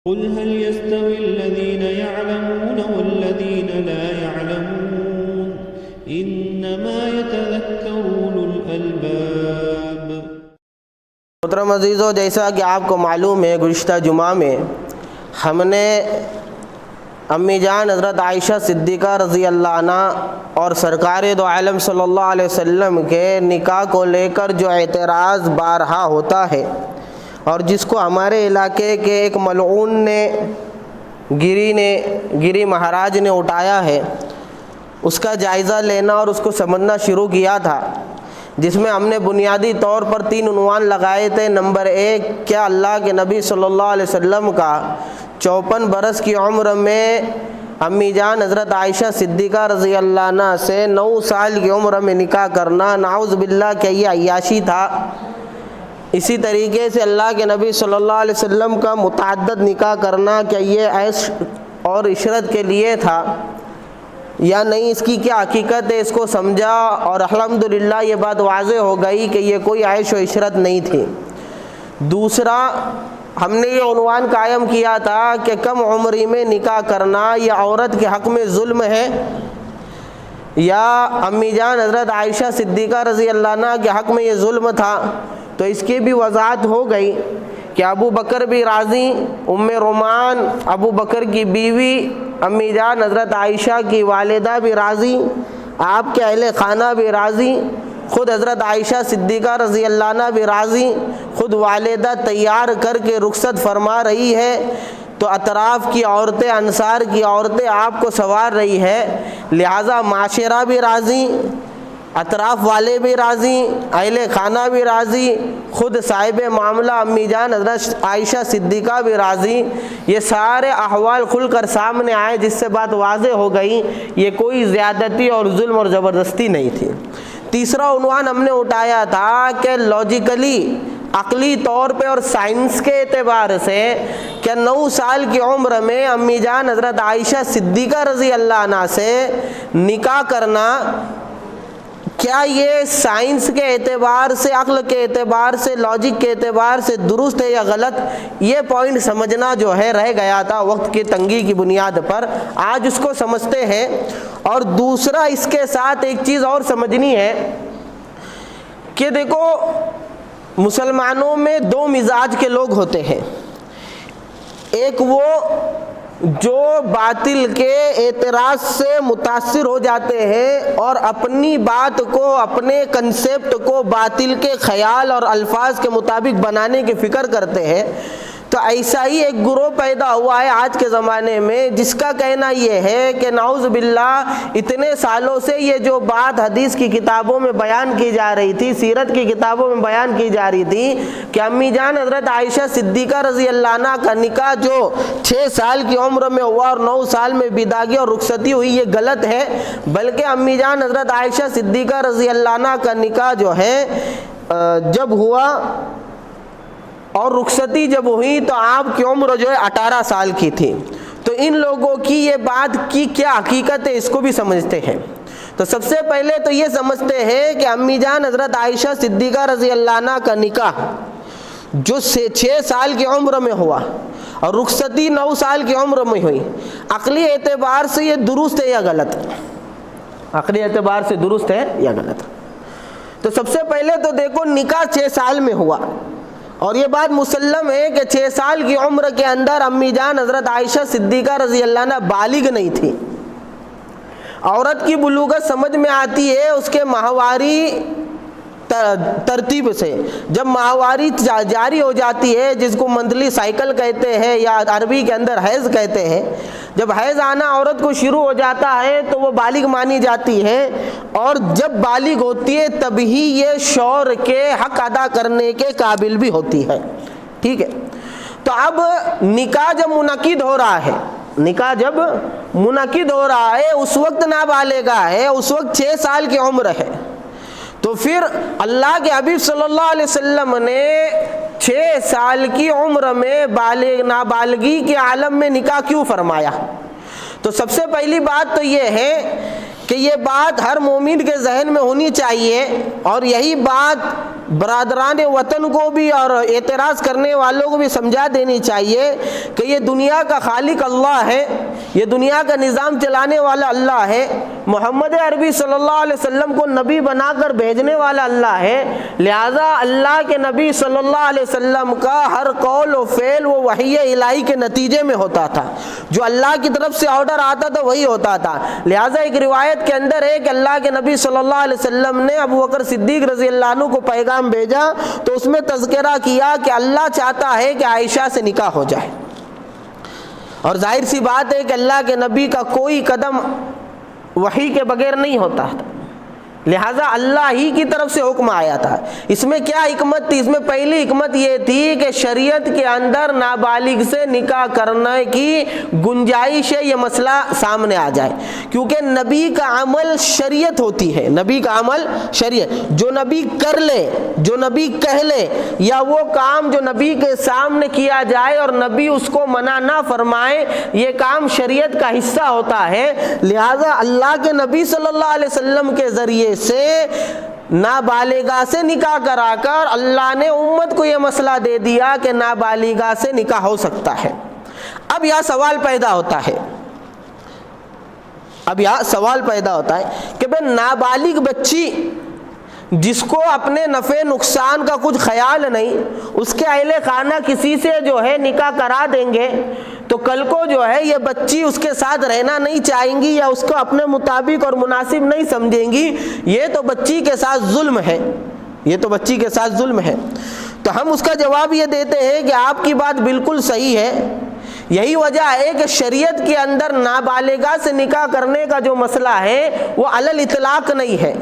قل هل يستوي الذين يعلمون والذين لا يعلمون انما يتذكر اولو الالباب۔ محترم عزیزو، جیسا کہ آپ کو معلوم ہے گزشتہ جمعہ میں ہم نے امی جان حضرت عائشہ صدیقہ رضی اللہ عنہ اور سرکار دو عالم صلی اللہ علیہ وسلم کے نکاح کو لے کر جو اعتراض بارہا ہوتا ہے اور جس کو ہمارے علاقے کے ایک ملعون نے گری مہاراج نے اٹھایا ہے، اس کا جائزہ لینا اور اس کو سمجھنا شروع کیا تھا، جس میں ہم نے بنیادی طور پر 3 عنوان لگائے تھے۔ نمبر 1، کیا اللہ کے نبی صلی اللہ علیہ وسلم کا 54 برس کی عمر میں امی جان حضرت عائشہ صدیقہ رضی اللہ عنہ سے 9 سال کی عمر میں نکاح کرنا نعوذ باللہ کہ یہ عیاشی تھا؟ اسی طریقے سے اللہ کے نبی صلی اللہ علیہ وسلم کا متعدد نکاح کرنا کیا یہ عیش اور عشرت کے لیے تھا یا نہیں؟ اس کی کیا حقیقت ہے، اس کو سمجھا اور الحمدللہ یہ بات واضح ہو گئی کہ یہ کوئی عیش و عشرت نہیں تھی۔ دوسرا، ہم نے یہ عنوان قائم کیا تھا کہ کم عمری میں نکاح کرنا یہ عورت کے حق میں ظلم ہے یا امی جان حضرت عائشہ صدیقہ رضی اللہ عنہ کے حق میں یہ ظلم تھا؟ تو اس کی بھی وضاحت ہو گئی کہ ابو بکر بھی راضی، ام رومان ابو بکر کی بیوی امی جان حضرت عائشہ کی والدہ بھی راضی، آپ کے اہل خانہ بھی راضی، خود حضرت عائشہ صدیقہ رضی اللہ عنہ بھی راضی، خود والدہ تیار کر کے رخصت فرما رہی ہے، تو اطراف کی عورتیں، انصار کی عورتیں آپ کو سنوار رہی ہے، لہٰذا معاشرہ بھی راضی، اطراف والے بھی راضی، اہل خانہ بھی راضی، خود صاحب معاملہ امی جان حضرت عائشہ صدیقہ بھی راضی۔ یہ سارے احوال کھل کر سامنے آئے، جس سے بات واضح ہو گئی یہ کوئی زیادتی اور ظلم اور زبردستی نہیں تھی۔ تیسرا عنوان ہم نے اٹھایا تھا کہ لاجیکلی، عقلی طور پہ اور سائنس کے اعتبار سے کہ 9 سال کی عمر میں امی جان حضرت عائشہ صدیقہ رضی اللہ عنہ سے نکاح کرنا کیا یہ سائنس کے اعتبار سے، عقل کے اعتبار سے، لاجک کے اعتبار سے درست ہے یا غلط؟ یہ پوائنٹ سمجھنا جو ہے رہ گیا تھا وقت کی تنگی کی بنیاد پر، آج اس کو سمجھتے ہیں۔ اور دوسرا، اس کے ساتھ ایک چیز اور سمجھنی ہے کہ دیکھو مسلمانوں میں 2 مزاج کے لوگ ہوتے ہیں، ایک وہ جو باطل کے اعتراض سے متاثر ہو جاتے ہیں اور اپنی بات کو، اپنے کنسیپٹ کو باطل کے خیال اور الفاظ کے مطابق بنانے کی فکر کرتے ہیں، تو ایسا ہی ایک گروہ پیدا ہوا ہے آج کے زمانے میں، جس کا کہنا یہ ہے کہ نعوذ باللہ اتنے سالوں سے یہ جو بات حدیث کی کتابوں میں بیان کی جا رہی تھی، سیرت کی کتابوں میں بیان کی جا رہی تھی کہ امی جان حضرت عائشہ صدیقہ رضی اللہ عنہ کا نکاح جو 6 سال کی عمر میں ہوا اور 9 سال میں بداگی اور رخصتی ہوئی، یہ غلط ہے، بلکہ امی جان حضرت عائشہ صدیقہ رضی اللہ عنہ کا نکاح جو ہے جب ہوا اور رخصتی جب ہوئی تو آپ کی عمر جو ہے 18 سال کی تھی۔ تو ان لوگوں کی یہ بات کی کیا حقیقت ہے، اس کو بھی سمجھتے ہیں۔ تو سب سے پہلے تو یہ سمجھتے ہیں کہ امی جان حضرت عائشہ صدیقہ رضی اللہ عنہ کا نکاح جو 6 سال کی عمر میں ہوا اور رخصتی 9 سال کی عمر میں ہوئی، عقلی اعتبار سے یہ درست ہے یا غلط؟ عقلی اعتبار سے درست ہے یا غلط؟ تو سب سے پہلے تو دیکھو نکاح 6 سال میں ہوا، اور یہ بات مسلم ہے کہ 6 سال کی عمر کے اندر امی جان حضرت عائشہ صدیقہ رضی اللہ عنہ بالغ نہیں تھی۔ عورت کی بلوغت سمجھ میں آتی ہے اس کے ماہواری ترتیب سے، جب ماہواری جاری ہو جاتی ہے، جس کو منتھلی سائیکل کہتے ہیں یا عربی کے اندر حیض کہتے ہیں، جب حیض آنا عورت کو شروع ہو جاتا ہے تو وہ بالغ مانی جاتی ہے، اور جب بالغ ہوتی ہے تب ہی یہ شوہر کے حق ادا کرنے کے قابل بھی ہوتی ہے، ٹھیک ہے؟ تو اب نکاح جب منعقد ہو رہا ہے، نکاح جب منعقد ہو رہا ہے اس وقت نابالغہ ہے، اس وقت 6 سال کی عمر ہے، تو پھر اللہ کے حبیب صلی اللہ علیہ وسلم نے 6 سال کی عمر میں نابالغی کے عالم میں نکاح کیوں فرمایا؟ تو سب سے پہلی بات تو یہ ہے کہ یہ بات ہر مومن کے ذہن میں ہونی چاہیے، اور یہی بات برادران وطن کو بھی اور اعتراض کرنے والوں کو بھی سمجھا دینی چاہیے کہ یہ دنیا کا خالق اللہ ہے، یہ دنیا کا نظام چلانے والا اللہ ہے، محمد عربی صلی اللہ علیہ وسلم کو نبی بنا کر بھیجنے والا اللہ ہے، لہٰذا اللہ کے نبی صلی اللہ علیہ وسلم کا ہر قول و فعل وہ وحی الہی کے نتیجے میں ہوتا تھا، جو اللہ کی طرف سے آرڈر آتا تھا وہی ہوتا تھا۔ لہٰذا ایک روایت کے اندر ہے کہ اللہ کے نبی صلی اللہ علیہ وسلم نے ابو بکر صدیق رضی اللہ عنہ کو پیغام بھیجا تو اس میں تذکرہ کیا کہ اللہ چاہتا ہے کہ عائشہ سے نکاح ہو جائے، اور ظاہر سی بات ہے کہ اللہ کے نبی کا کوئی قدم وحی کے بغیر نہیں ہوتا تھا، لہٰذا اللہ ہی کی طرف سے حکم آیا تھا۔ اس میں کیا حکمت تھی؟ اس میں پہلی حکمت یہ تھی کہ شریعت کے اندر نابالغ سے نکاح کرنے کی گنجائش ہے، یہ مسئلہ سامنے آ جائے، کیونکہ نبی کا عمل شریعت ہوتی ہے، نبی کا عمل شریعت، جو نبی کر لے، جو نبی کہہ لے، یا وہ کام جو نبی کے سامنے کیا جائے اور نبی اس کو منع نہ فرمائے، یہ کام شریعت کا حصہ ہوتا ہے۔ لہٰذا اللہ کے نبی صلی اللہ علیہ وسلم کے ذریعے سے نابالغہ سے نکاح کرا کر اللہ نے امت کو یہ مسئلہ دے دیا کہ نابالغہ سے نکاح ہو سکتا ہے۔ اب یہاں سوال پیدا ہوتا ہے کہ بھئی نابالغ بچی جس کو اپنے نفع نقصان کا کچھ خیال نہیں، اس کے اہل خانہ کسی سے جو ہے نکاح کرا دیں گے تو کل کو جو ہے یہ بچی اس کے ساتھ رہنا نہیں چاہیں گی یا اس کو اپنے مطابق اور مناسب نہیں سمجھیں گی، یہ تو بچی کے ساتھ ظلم ہے، یہ تو بچی کے ساتھ ظلم ہے۔ تو ہم اس کا جواب یہ دیتے ہیں کہ آپ کی بات بالکل صحیح ہے، یہی وجہ ہے کہ شریعت کے اندر نابالغہ سے نکاح کرنے کا جو مسئلہ ہے وہ علی الاطلاق نہیں ہے،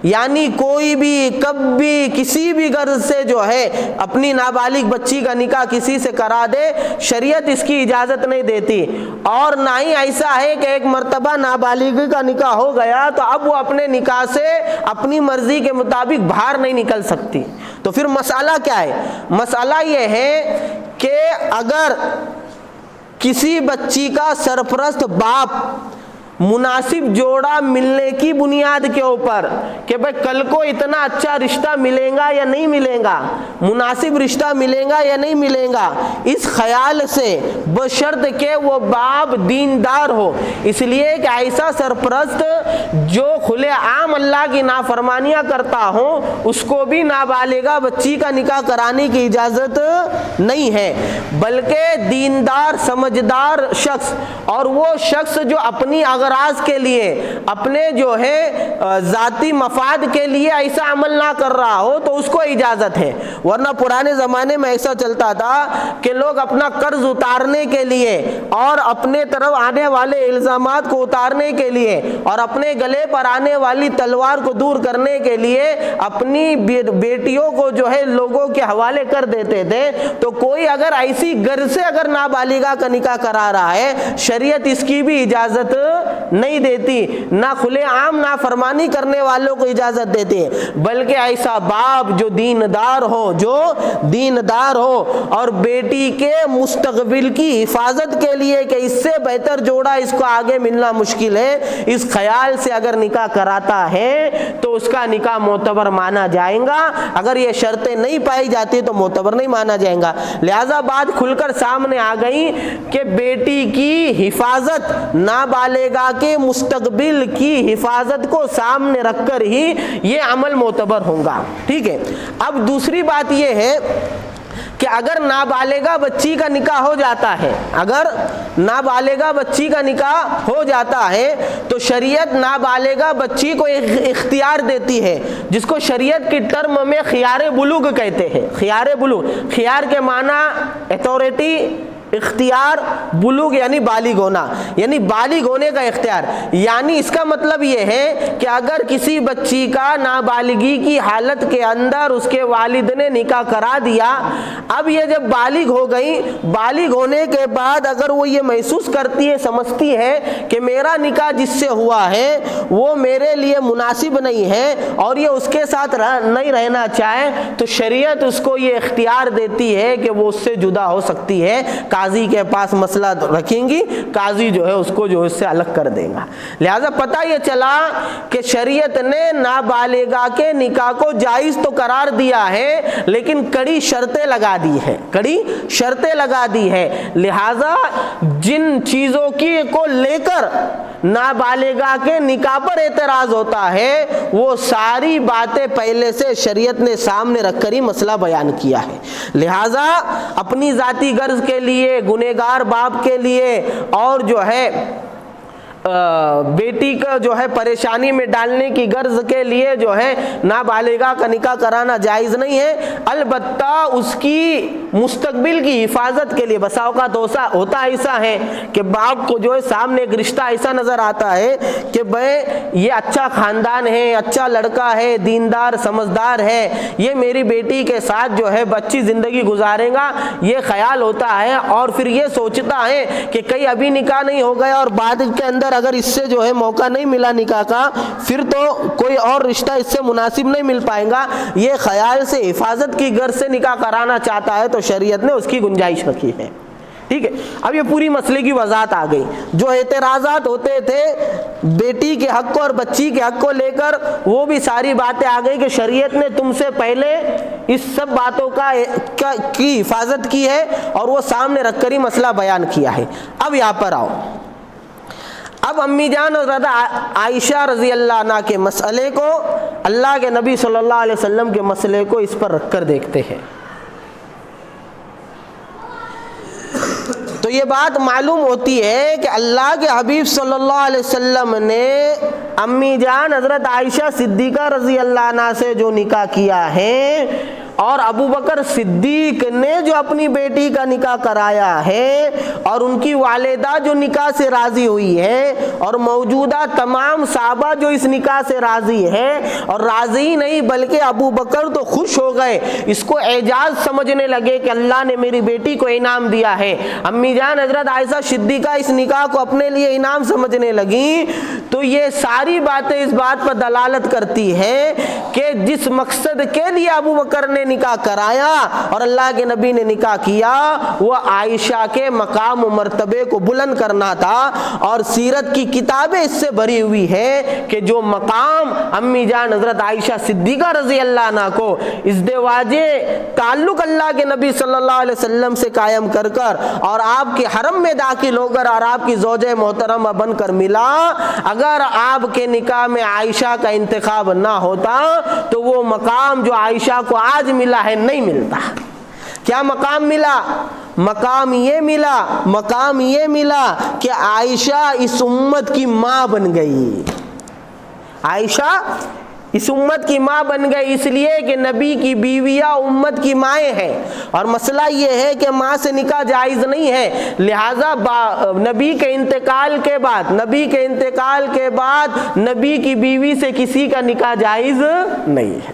یعنی کوئی بھی کب بھی کسی بھی غرض سے جو ہے اپنی نابالغ بچی کا نکاح کسی سے کرا دے، شریعت اس کی اجازت نہیں دیتی، اور نہ ہی ایسا ہے کہ ایک مرتبہ نابالغ کا نکاح ہو گیا تو اب وہ اپنے نکاح سے اپنی مرضی کے مطابق باہر نہیں نکل سکتی۔ تو پھر مسئلہ کیا ہے؟ مسئلہ یہ ہے کہ اگر کسی بچی کا سرپرست باپ مناسب جوڑا ملنے کی بنیاد کے اوپر کہ بھئی کل کو اتنا اچھا رشتہ ملے گا یا نہیں ملے گا، مناسب رشتہ ملے گا یا نہیں ملے گا، اس خیال سے بشرط کہ وہ باپ دیندار ہو، اس لیے کہ ایسا سرپرست جو کھلے عام اللہ کی نافرمانیاں کرتا ہو اس کو بھی نابالغہ بچی کا نکاح کرانے کی اجازت نہیں ہے، بلکہ دیندار سمجھدار شخص، اور وہ شخص جو اپنی اغراض کے لیے اپنے جو ہے ذاتی مفاد کے لیے ایسا عمل نہ کر رہا ہو تو اس کو اجازت ہے۔ ورنہ پرانے زمانے میں ایسا چلتا تھا کہ لوگ اپنا قرض اتارنے کے لیے اور اپنے طرف آنے والے الزامات کو اتارنے کے لیے اور اپنے گلے پر آنے والی تلوار کو دور کرنے کے لیے اپنی بیٹیوں کو جو ہے لوگوں کے حوالے کر دیتے تھے۔ تو کوئی اگر ایسی غرض سے اگر نابالغہ کا نکاح کرا رہا ہے، شریعت اس کی بھی اجازت نہیں دیتی، نہ کھلے عام نافرمانی کرنے والوں کو اجازت دیتی ہے، بلکہ ایسا باپ جو دیندار ہو اور بیٹی کے مستقبل کی حفاظت کے لیے کہ اس سے بہتر جوڑا اس کو آگے ملنا مشکل ہے، اس خیال سے اگر نکاح کراتا ہے تو اس کا نکاح معتبر مانا جائے گا، اگر یہ شرطیں نہیں پائی جاتی تو معتبر نہیں مانا جائے گا۔ لہذا بات کھل کر سامنے آ گئی کہ بیٹی کی حفاظت، نابالغہ کے مستقبل کی حفاظت کو سامنے رکھ کر ہی یہ عمل معتبر ہوگا، ٹھیک ہے۔ اب دوسری بات یہ ہے کہ اگر نابالغہ بچی کا نکاح ہو جاتا ہے تو شریعت نابالغہ بچی کو اختیار دیتی ہے، جس کو شریعت کی ٹرم میں خیار بلوغ کہتے ہیں۔ خیار کے معنی اتھارٹی، اختیار، بلوغ یعنی بالغ ہونا، یعنی بالغ ہونے کا اختیار، یعنی اس کا مطلب یہ ہے کہ اگر کسی بچی کا نابالغی کی حالت کے اندر اس کے والد نے نکاح کرا دیا، اب یہ جب بالغ ہو گئی، بالغ ہونے کے بعد اگر وہ یہ محسوس کرتی ہے، سمجھتی ہے کہ میرا نکاح جس سے ہوا ہے وہ میرے لیے مناسب نہیں ہے اور یہ اس کے ساتھ نہیں رہنا چاہے، تو شریعت اس کو یہ اختیار دیتی ہے کہ وہ اس سے جدا ہو سکتی ہے، قاضی کے پاس مسئلہ رکھیں گی، قاضی جو ہے اس کو جو اس سے الگ کر دے گا۔ لہٰذا پتہ یہ چلا کہ شریعت نے نابالغہ کے نکاح کو جائز تو قرار دیا ہے لیکن کڑی شرطیں لگا دی ہے، کڑی شرطیں لگا دی ہے۔ لہٰذا جن چیزوں کی کو لے کر نابالغہ کے نکاح پر اعتراض ہوتا ہے وہ ساری باتیں پہلے سے شریعت نے سامنے رکھ کر ہی مسئلہ بیان کیا ہے۔ لہٰذا اپنی ذاتی غرض کے لیے، گنہگار باپ کے لیے اور جو ہے بیٹی کا جو ہے پریشانی میں ڈالنے کی غرض کے لیے جو ہے نابالغہ کا نکاح کرانا جائز نہیں ہے، البتہ اس کی مستقبل کی حفاظت کے لیے۔ بسا اوقات ہوتا ایسا ہے کہ باپ کو جو ہے سامنے ایک رشتہ ایسا نظر آتا ہے کہ بھئی یہ اچھا خاندان ہے، اچھا لڑکا ہے، دیندار سمجھدار ہے، یہ میری بیٹی کے ساتھ جو ہے اچھی زندگی گزارے گا، یہ خیال ہوتا ہے، اور پھر یہ سوچتا ہے کہ کئی ابھی نکاح نہیں ہو گیا اور بعد کے اندر اگر اس سے جو ہے موقع نہیں ملا نکاح کا پھر تو کوئی اور رشتہ اس سے مناسب نہیں مل پائے گا، یہ خیال سے حفاظت کی غرض سے نکاح کرانا چاہتا ہے تو شریعت نے اس کی گنجائش رکھی ہے۔ ٹھیک ہے، اب یہ پوری مسئلے کی وضاحت آ گئی۔ جو اعتراضات ہوتے تھے بیٹی کے حق کو اور بچی کے حق کو لے کر وہ بھی ساری باتیں آ گئی کہ شریعت نے تم سے پہلے اس سب باتوں کی حفاظت کی ہے اور وہ سامنے رکھ کر ہی مسئلہ بیان کیا ہے۔ اب یہاں پر آؤ، اب امی جان حضرت عائشہ رضی اللہ عنہ کے مسئلے کو اللہ کے نبی صلی اللہ علیہ وسلم کے مسئلے کو اس پر رکھ کر دیکھتے ہیں۔ تو یہ بات معلوم ہوتی ہے کہ اللہ کے حبیب صلی اللہ علیہ وسلم نے امی جان حضرت عائشہ صدیقہ رضی اللہ عنہ سے جو نکاح کیا ہے اور ابو بکر صدیق نے جو اپنی بیٹی کا نکاح کرایا ہے اور ان کی والدہ جو نکاح سے راضی ہوئی ہے اور موجودہ تمام صحابہ جو اس نکاح سے راضی ہے، اور راضی نہیں بلکہ ابو بکر تو خوش ہو گئے، اس کو اعجاز سمجھنے لگے کہ اللہ نے میری بیٹی کو انعام دیا ہے۔ امی جان حضرت عائشہ صدیقہ اس نکاح کو اپنے لیے انعام سمجھنے لگیں، تو یہ ساری باتیں اس بات پر دلالت کرتی ہے کہ جس مقصد کے لیے ابو بکر نے نکاح کرایا اور اللہ کے نبی نے نکاح کیا وہ عائشہ کے مقام و مرتبے کو بلند کرنا تھا، اور سیرت کی کتابیں اس سے بھری ہوئی ہے کہ جو مقام امی جان حضرت عائشہ صدیقہ رضی اللہ عنہ کو ازدواج تعلق اللہ کے نبی صلی اللہ علیہ وسلم سے قائم کر کر اور آپ کے حرم میں داخل ہو کر اور آپ کی زوجہ محترمہ بن کر ملا، اگر آپ کے نکاح میں عائشہ کا انتخاب نہ ہوتا تو وہ مقام جو عائشہ کو آج ملا ہے نہیں ملتا۔ کیا مقام ملا؟ مقام یہ ملا کہ عائشہ اس امت کی ماں بن گئی۔ عائشہ اس امت کی ماں بن گئی اس لیے کہ نبی کی بیویاں امت کی مائیں ہیں، اور مسئلہ یہ ہے کہ ماں سے نکاح جائز نہیں ہے، لہٰذا نبی کے انتقال کے بعد نبی کی بیوی سے کسی کا نکاح جائز نہیں ہے۔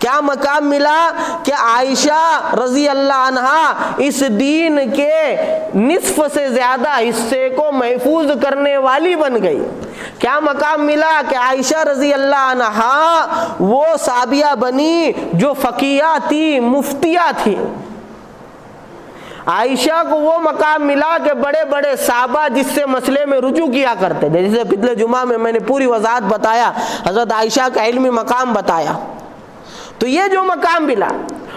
کیا مقام ملا کہ عائشہ رضی اللہ عنہا اس دین کے نصف سے زیادہ حصے کو محفوظ کرنے والی بن گئی۔ کیا مقام ملا کہ عائشہ رضی اللہ عنہا وہ صحابیہ بنی جو فقیہ تھی، مفتیہ تھی۔ عائشہ کو وہ مقام ملا کہ بڑے بڑے صحابہ جس سے مسئلے میں رجوع کیا کرتے تھے، جیسے پچھلے جمعہ میں نے پوری وضاحت بتایا، حضرت عائشہ کا علمی مقام بتایا، تو یہ جو مقام ملا،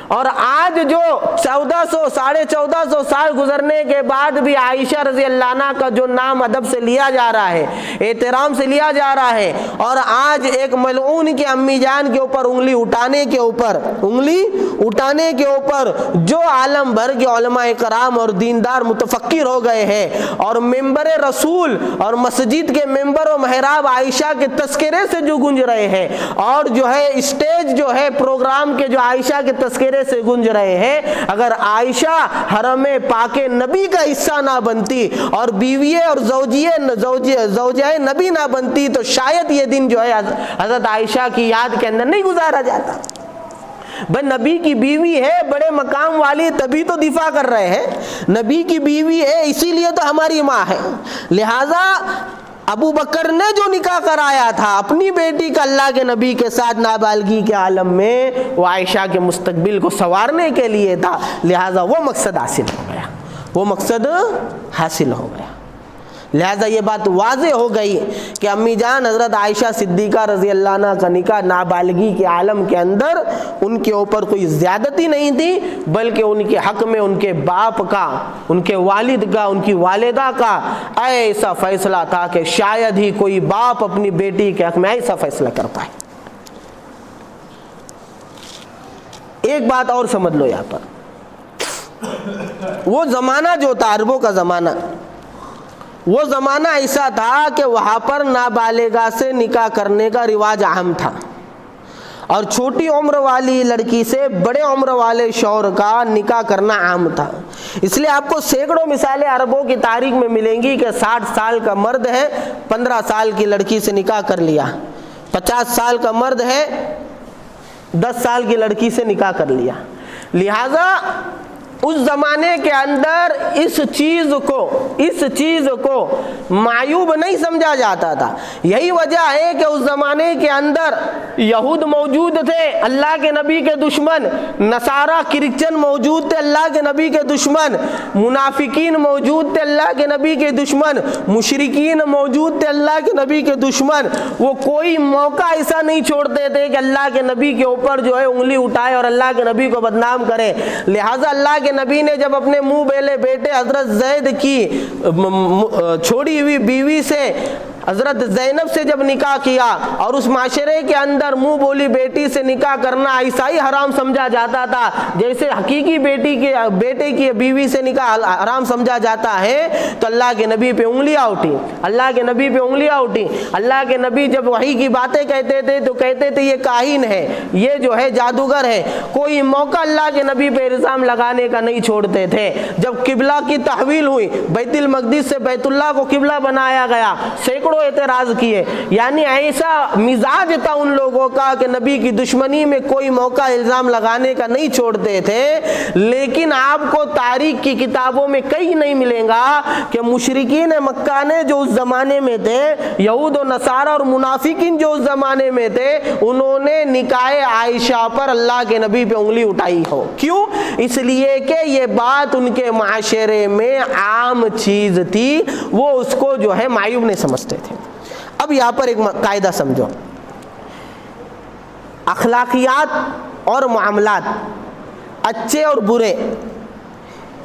اور آج جو 1400 سال گزرنے کے بعد بھی عائشہ رضی اللہ عنہ کا جو نام ادب سے لیا جا رہا ہے، احترام سے لیا جا رہا ہے، اور آج ایک ملعون کی امی جان کے اوپر انگلی اٹھانے کے اوپر جو عالم بھر کے علماء کرام اور دیندار متفکر ہو گئے ہیں، اور ممبر رسول اور مسجد کے ممبر و محراب عائشہ کے تذکرے سے جو گونج رہے ہیں، اور جو ہے اسٹیج جو ہے پروگرام کے جو عائشہ کے تذکرے سے گونج رہے ہیں، اگر عائشہ حرم پاک نبی کا حصہ نہ بنتی اور بیوی اور زوجہ نبی نہ بنتی تو شاید یہ دن جو ہے حضرت عائشہ کی یاد کے اندر نہیں گزارا جاتا۔ بھئی نبی کی بیوی ہے، بڑے مقام والی، تبھی تو دفاع کر رہے ہیں، نبی کی بیوی ہے اسی لیے تو ہماری ماں ہے۔ لہٰذا ابو بکر نے جو نکاح کرایا تھا اپنی بیٹی کا اللہ کے نبی کے ساتھ نابالغی کے عالم میں، وہ عائشہ کے مستقبل کو سنوارنے کے لیے تھا، لہٰذا وہ مقصد حاصل ہو گیا، وہ مقصد حاصل ہو گیا۔ لہذا یہ بات واضح ہو گئی کہ امی جان حضرت عائشہ صدیقہ رضی اللہ عنہ کا نکاح نابالغی کے عالم کے اندر ان کے اوپر کوئی زیادتی نہیں تھی، بلکہ ان کے حق میں ان کے باپ کا، ان کے والد کا، ان کی والدہ کا ایسا فیصلہ تھا کہ شاید ہی کوئی باپ اپنی بیٹی کے حق میں ایسا فیصلہ کر پائے۔ ایک بات اور سمجھ لو یہاں پر، وہ زمانہ جو تھا عربوں کا زمانہ، وہ زمانہ ایسا تھا کہ وہاں پر نابالغہ سے نکاح کرنے کا رواج عام تھا، اور چھوٹی عمر والی لڑکی سے بڑے عمر والے شوہر کا نکاح کرنا عام تھا۔ اس لیے آپ کو سینکڑوں مثالیں عربوں کی تاریخ میں ملیں گی کہ 60 سال کا مرد ہے، 15 سال کی لڑکی سے نکاح کر لیا، 50 سال کا مرد ہے، 10 سال کی لڑکی سے نکاح کر لیا۔ لہذا اس زمانے کے اندر اس چیز کو معیوب نہیں سمجھا جاتا تھا۔ یہی وجہ ہے کہ اس زمانے کے اندر یہود موجود تھے، اللہ کے نبی کے دشمن، نصارہ کرسچن موجود تھے، اللہ کے نبی کے دشمن، منافقین موجود تھے، اللہ کے نبی کے دشمن، مشرکین موجود تھے، اللہ کے نبی کے دشمن۔ وہ کوئی موقع ایسا نہیں چھوڑتے تھے کہ اللہ کے نبی کے اوپر جو ہے انگلی اٹھائے اور اللہ کے نبی کو بدنام کرے۔ لہٰذا اللہ کے نبی نے جب اپنے منہ بیلے بیٹے حضرت زید کی چھوڑی ہوئی بیوی سے، حضرت زینب سے جب نکاح کیا، اور اس معاشرے کے اندر منہ بولی بیٹی سے نکاح کرنا ایسا ہی حرام سمجھا جاتا تھا جیسے حقیقی بیٹے کی بیوی سے نکاح حرام سمجھا جاتا ہے، تو اللہ کے نبی پہ انگلیاں اٹھی، اللہ کے نبی پہ انگلیاں اٹھی۔ اللہ کے نبی جب وحی کی باتیں کہتے تھے تو کہتے تھے یہ کاہن ہے، یہ جو ہے جادوگر ہے، کوئی موقع اللہ کے نبی پہ الزام لگانے کا نہیں چھوڑتے تھے۔ جب قبلہ کی تحویل ہوئی، بیت المقدس سے بیت اللہ کو قبلہ بنایا گیا، سینکڑوں اعتراض کیے، یعنی ایسا مزاج تھا ان لوگوں کا کہ نبی کی دشمنی میں کوئی موقع الزام لگانے کا نہیں چھوڑتے تھے۔ لیکن آپ کو تاریخ کی کتابوں میں کہیں نہیں ملے گا کہ مشرکین مکہ نے جو اس زمانے میں تھے، یہود و نصارہ اور منافقین جو اس زمانے میں تھے، انہوں نے نکاح عائشہ پر اللہ کے نبی پہ انگلی اٹھائی ہو۔ کیوں؟ اس لیے کہ یہ بات ان کے معاشرے میں عام چیز تھی، وہ اس کو جو ہے معیوب نہیں سمجھتے تھے۔ اب یہاں پر ایک قاعدہ سمجھو، اخلاقیات اور معاملات، اچھے اور برے،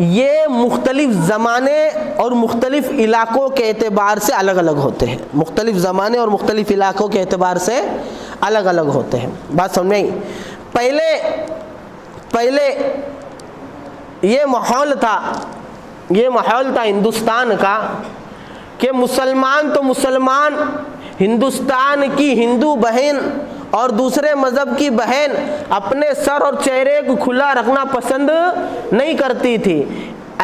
یہ مختلف زمانے اور مختلف علاقوں کے اعتبار سے الگ الگ ہوتے ہیں، مختلف زمانے اور مختلف علاقوں کے اعتبار سے الگ الگ ہوتے ہیں۔ بات سمجھ میں آئی؟ پہلے یہ ماحول تھا ہندوستان کا کہ مسلمان تو مسلمان، ہندوستان کی ہندو بہن اور دوسرے مذہب کی بہن اپنے سر اور چہرے کو کھلا رکھنا پسند نہیں کرتی تھی۔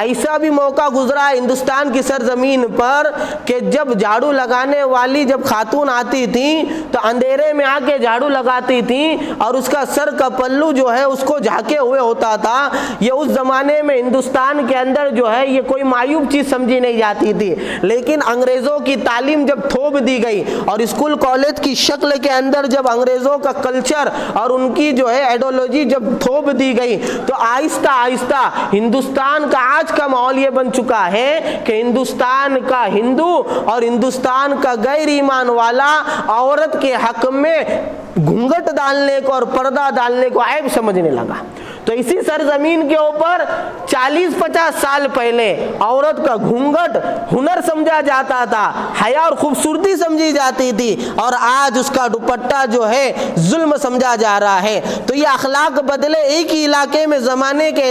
ایسا بھی موقع گزرا ہے ہندوستان کی سرزمین پر کہ جب جھاڑو لگانے والی جب خاتون آتی تھیں تو اندھیرے میں آ کے جھاڑو لگاتی تھیں اور اس کا سر کا پلو جو ہے اس کو جھانکے ہوئے ہوتا تھا۔ یہ اس زمانے میں ہندوستان کے اندر جو ہے یہ کوئی معیوب چیز سمجھی نہیں جاتی تھی، لیکن انگریزوں کی تعلیم جب تھوپ دی گئی اور اسکول کالج کی شکل کے اندر جب انگریزوں کا کلچر اور ان کی جو ہے آئیڈیالوجی جب تھوپ دی گئی تو آہستہ آہستہ ہندوستان کا آج کا ماحول یہ بن چکا ہے کہ ہندوستان کا ہندو اور ہندوستان کا غیر ایمان والا عورت کے حق میں گھونگھٹ ڈالنے کو اور پردہ ڈالنے کو عیب سمجھنے لگا۔ تو اسی سرزمین کے اوپر 40-50 سال پہلے عورت کا گھونگھٹ ہنر سمجھا جاتا تھا، حیا اور خوبصورتی سمجھی جاتی تھی، اور آج اس کا دوپٹہ جو ہے ظلم سمجھا جا رہا ہے۔ تو یہ اخلاق بدلے ایک ہی علاقے میں زمانے کے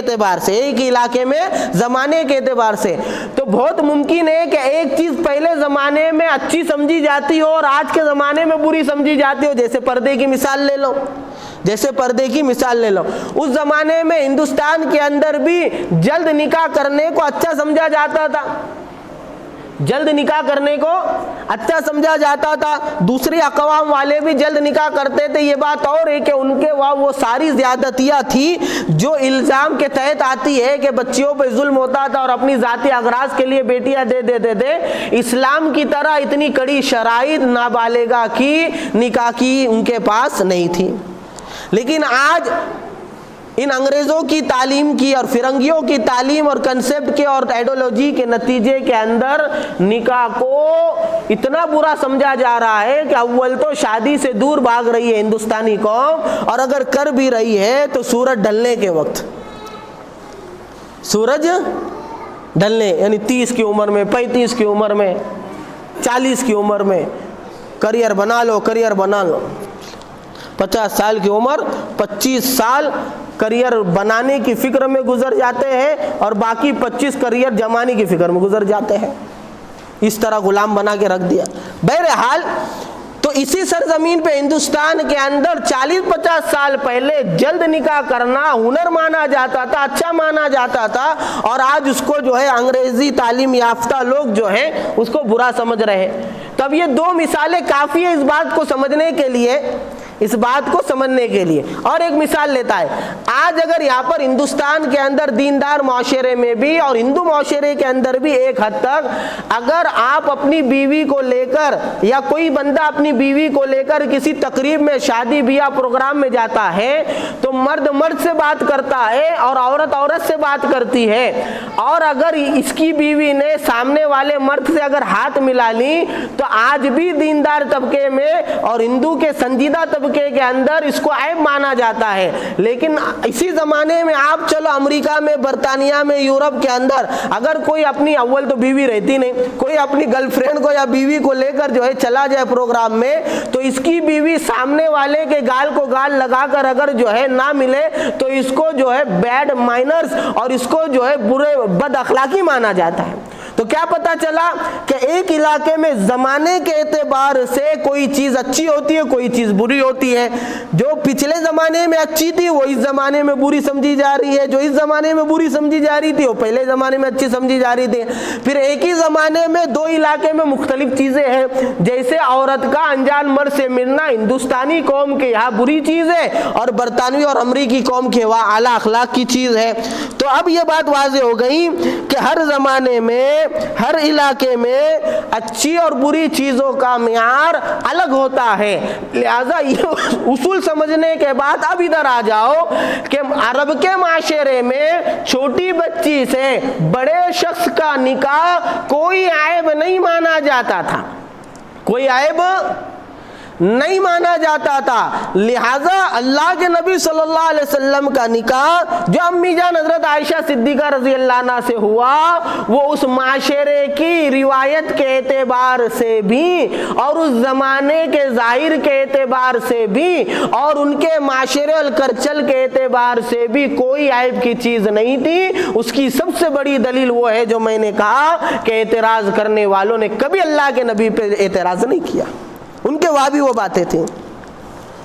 اعتبار سے، تو بہت ممکن ہے کہ ایک چیز پہلے زمانے میں اچھی سمجھی جاتی ہو اور آج کے زمانے میں بری سمجھی جاتی ہو۔ جیسے پردے کی مثال لے لو، اس زمانے میں ہندوستان کے اندر بھی جلد نکاح کرنے کو اچھا سمجھا جاتا تھا، دوسری اقوام والے بھی جلد نکاح کرتے تھے۔ یہ بات اور ہے کہ ان کے وہاں وہ ساری زیادتیاں تھی جو الزام کے تحت آتی ہے کہ بچیوں پہ ظلم ہوتا تھا اور اپنی ذاتی اغراض کے لیے بیٹیاں دے دیتے تھے۔ اسلام کی طرح اتنی کڑی شرائط نابالغہ کی نکاح کی ان کے پاس نہیں تھی۔ لیکن آج ان انگریزوں کی تعلیم کی اور فرنگیوں کی تعلیم اور کنسپٹ کے اور آئیڈیالوجی کے نتیجے کے اندر نکاح کو اتنا برا سمجھا جا رہا ہے کہ اول تو شادی سے دور بھاگ رہی ہے ہندوستانی قوم، اور اگر کر بھی رہی ہے تو سورج ڈھلنے کے وقت، سورج ڈھلنے یعنی 30 کی عمر میں، 35 کی عمر میں، 40 کی عمر میں کریئر بنا لو، کریئر بنا لو۔ 50 سال کی عمر 25 سال کریئر بنانے کی فکر میں گزر جاتے ہیں اور باقی 25 کریئر جمانے کی فکر میں گزر جاتے ہیں۔ اس طرح غلام بنا کے رکھ دیا۔ بہرحال تو اسی سرزمین پہ ہندوستان کے اندر 40-50 سال پہلے جلد نکاح کرنا ہنر مانا جاتا تھا، اچھا مانا جاتا تھا، اور آج اس کو جو ہے انگریزی تعلیم یافتہ لوگ جو ہیں اس کو برا سمجھ رہے ہیں۔ تب یہ دو مثالیں کافی ہیں اس بات کو سمجھنے کے لیے، اس بات کو سمجھنے کے لیے۔ اور ایک مثال لیتا ہے، آج اگر یہاں پر ہندوستان کے اندر دیندار معاشرے میں بھی اور ہندو معاشرے کے اندر بھی ایک حد تک اگر آپ اپنی بیوی کو لے کر یا کوئی بندہ اپنی بیوی کو لے کر کسی تقریب میں، شادی بیاہ پروگرام میں جاتا ہے تو مرد مرد سے بات کرتا ہے اور عورت عورت سے بات کرتی ہے، اور اگر اس کی بیوی نے سامنے والے مرد سے اگر ہاتھ ملا لی تو آج بھی دیندار طبقے میں اور ہندو کے سنجیدہ طبقے کے اندر اس کو عیب مانا جاتا ہے۔ لیکن اسی زمانے میں آپ چلو امریکہ میں، برطانیہ میں، یورپ کے اندر اگر کوئی اپنی، اول تو بیوی رہتی نہیں، کوئی اپنی گرل فرینڈ کو یا بیوی کو لے کر جو ہے چلا جائے پروگرام میں تو اس کی بیوی سامنے والے کے گال کو گال لگا کر اگر جو ہے نہ ملے تو اس کو جو ہے بیڈ مائنرز اور اس کو جو ہے برے بد اخلاقی مانا جاتا ہے۔ تو کیا پتا چلا کہ ایک علاقے میں زمانے کے اعتبار سے کوئی چیز اچھی ہوتی ہے، کوئی چیز بری ہوتی ہے۔ جو پچھلے زمانے میں اچھی تھی وہ اس زمانے میں بری سمجھی جا رہی ہے، جو اس زمانے میں بری سمجھی جا رہی تھی وہ پہلے زمانے میں اچھی سمجھی جا رہی تھی۔ پھر ایک ہی زمانے میں دو علاقے میں مختلف چیزیں ہیں، جیسے عورت کا انجان مرد سے ملنا ہندوستانی قوم کے یہاں بری چیز ہے اور برطانوی اور امریکی قوم کے وہاں اعلیٰ اخلاق کی چیز ہے۔ تو اب یہ بات واضح ہو گئی کہ ہر زمانے میں، ہر علاقے میں اچھی اور بری چیزوں کا معیار الگ ہوتا ہے۔ لہذا یہ اصول سمجھنے کے بعد اب ادھر آ جاؤ کہ عرب کے معاشرے میں چھوٹی بچی سے بڑے شخص کا نکاح کوئی عیب نہیں مانا جاتا تھا، کوئی عیب نہیں مانا جاتا تھا۔ لہذا اللہ کے نبی صلی اللہ علیہ وسلم کا نکاح جو امی جان حضرت عائشہ صدیقہ رضی اللہ عنہ سے ہوا، وہ اس معاشرے کی روایت کے اعتبار سے بھی اور اس زمانے کے ظاہر کے اعتبار سے بھی اور ان کے معاشرے الکرچل کے اعتبار سے بھی کوئی عیب کی چیز نہیں تھی۔ اس کی سب سے بڑی دلیل وہ ہے جو میں نے کہا کہ اعتراض کرنے والوں نے کبھی اللہ کے نبی پہ اعتراض نہیں کیا، ان کے وہاں بھی وہ باتیں تھیں،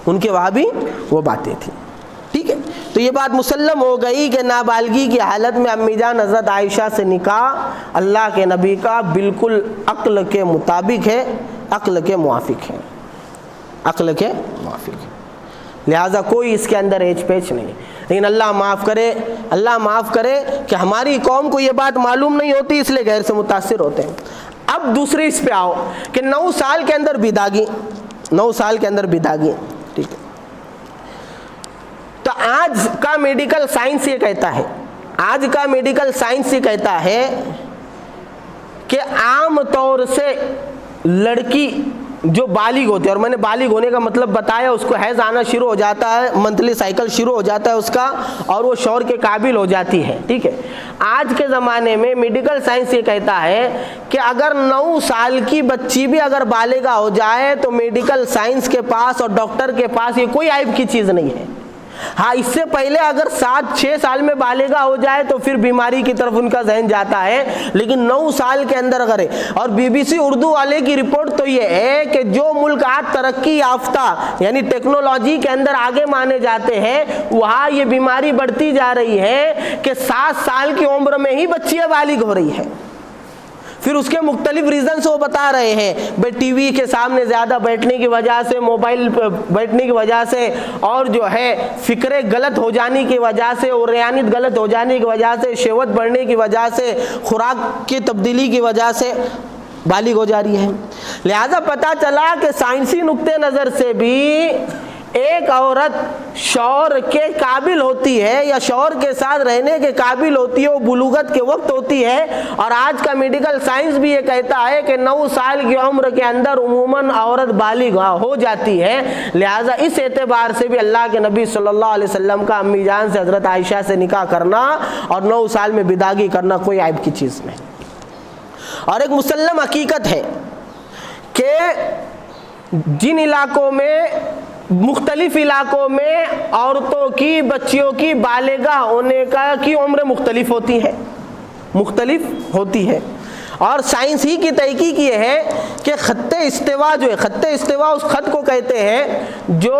ان کے وہاں بھی وہ باتیں تھیں۔ ٹھیک ہے، تو یہ بات مسلم ہو گئی کہ نابالغی کی حالت میں امی جان حضرت عائشہ سے نکاح اللہ کے نبی کا بالکل عقل کے مطابق ہے، عقل کے موافق ہے، عقل کے موافق ہے۔ لہٰذا کوئی اس کے اندر ایچ پیچ نہیں۔ لیکن اللہ معاف کرے، اللہ معاف کرے کہ ہماری قوم کو یہ بات معلوم نہیں ہوتی، اس لیے غیر سے متاثر ہوتے ہیں۔ اب دوسری اس پہ آؤ کہ 9 سال کے اندر بداگی، 9 سال کے اندر بداگی، ٹھیک ہے۔ تو آج کا میڈیکل سائنس یہ کہتا ہے، آج کا میڈیکل سائنس یہ کہتا ہے کہ عام طور سے لڑکی جو بالغ ہوتی ہے، اور میں نے بالغ ہونے کا مطلب بتایا، اس کو حیض آنا شروع ہو جاتا ہے، منتھلی سائیکل شروع ہو جاتا ہے اس کا، اور وہ شوہر کے قابل ہو جاتی ہے، ٹھیک ہے۔ آج کے زمانے میں میڈیکل سائنس یہ کہتا ہے کہ اگر 9 سال کی بچی بھی اگر بالغہ ہو جائے تو میڈیکل سائنس کے پاس اور ڈاکٹر کے پاس یہ کوئی عیب کی چیز نہیں ہے۔ ہاں، اس سے پہلے اگر 7-6 سال میں بالغہ ہو جائے تو پھر بیماری کی طرف ان کا ذہن جاتا ہے، لیکن 9 سال کے اندر اگر ہے۔ اور BBC اردو والے کی رپورٹ تو یہ ہے کہ جو ملک آج ترقی یافتہ یعنی ٹیکنالوجی کے اندر آگے مانے جاتے ہیں، وہاں یہ بیماری بڑھتی جا رہی ہے کہ 7 سال کی عمر میں ہی بچیاں بالغ ہو رہی ہے۔ پھر اس کے مختلف ریزنز وہ بتا رہے ہیں، بھائی ٹی وی کے سامنے زیادہ بیٹھنے کی وجہ سے، موبائل پہ بیٹھنے کی وجہ سے، اور جو ہے فکرے غلط ہو جانے کی وجہ سے، اور ریانت غلط ہو جانے کی وجہ سے، شہوت بڑھنے کی وجہ سے، خوراک کی تبدیلی کی وجہ سے بالغ ہو جا رہی ہے۔ لہذا پتہ چلا کہ سائنسی نقطہ نظر سے بھی ایک عورت شوہر کے قابل ہوتی ہے یا شوہر کے ساتھ رہنے کے قابل ہوتی ہے، وہ بلوغت کے وقت ہوتی ہے، اور آج کا میڈیکل سائنس بھی یہ کہتا ہے کہ 9 سال کی عمر کے اندر عموماً عورت بالغ ہو جاتی ہے۔ لہٰذا اس اعتبار سے بھی اللہ کے نبی صلی اللہ علیہ وسلم کا امی جان سے حضرت عائشہ سے نکاح کرنا اور 9 سال میں بداغی کرنا کوئی عیب کی چیز نہیں۔ اور ایک مسلم حقیقت ہے کہ جن علاقوں میں، مختلف علاقوں میں عورتوں کی، بچیوں کی بالغ ہونے کی عمر مختلف ہوتی ہے، مختلف ہوتی ہے، اور سائنس ہی کی تحقیق یہ ہے کہ خط استوا جو ہے، خط استوا اس خط کو کہتے ہیں جو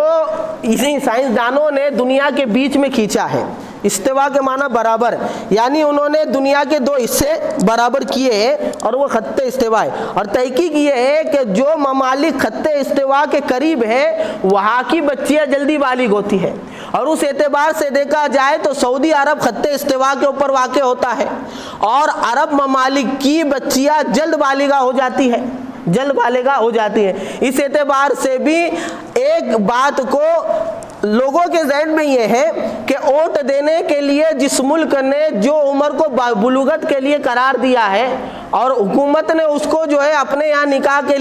اسی سائنسدانوں نے دنیا کے بیچ میں کھینچا ہے۔ استوا کے معنی برابر، یعنی انہوں نے دنیا کے 2 حصے برابر کیے ہیں اور وہ خط استوا ہے۔ اور تحقیق یہ ہے کہ جو ممالک خط استوا کے قریب ہے وہاں کی بچیاں جلدی بالغ ہوتی ہے، اور اس اعتبار سے دیکھا جائے تو سعودی عرب خط استوا کے اوپر واقع ہوتا ہے، اور عرب ممالک کی بچیاں جلد بالغہ ہو جاتی ہے، جلد بالغہ ہو جاتی ہے۔ اس اعتبار سے بھی ایک بات کو لوگوں کے ذہن میں یہ ہے کہ ووٹ دینے کے لیے جس ملک نے جو عمر کو بلوغت کے لیے قرار دیا ہے اور حکومت نے اس کو جو ہے اپنے یہاں نکاح کے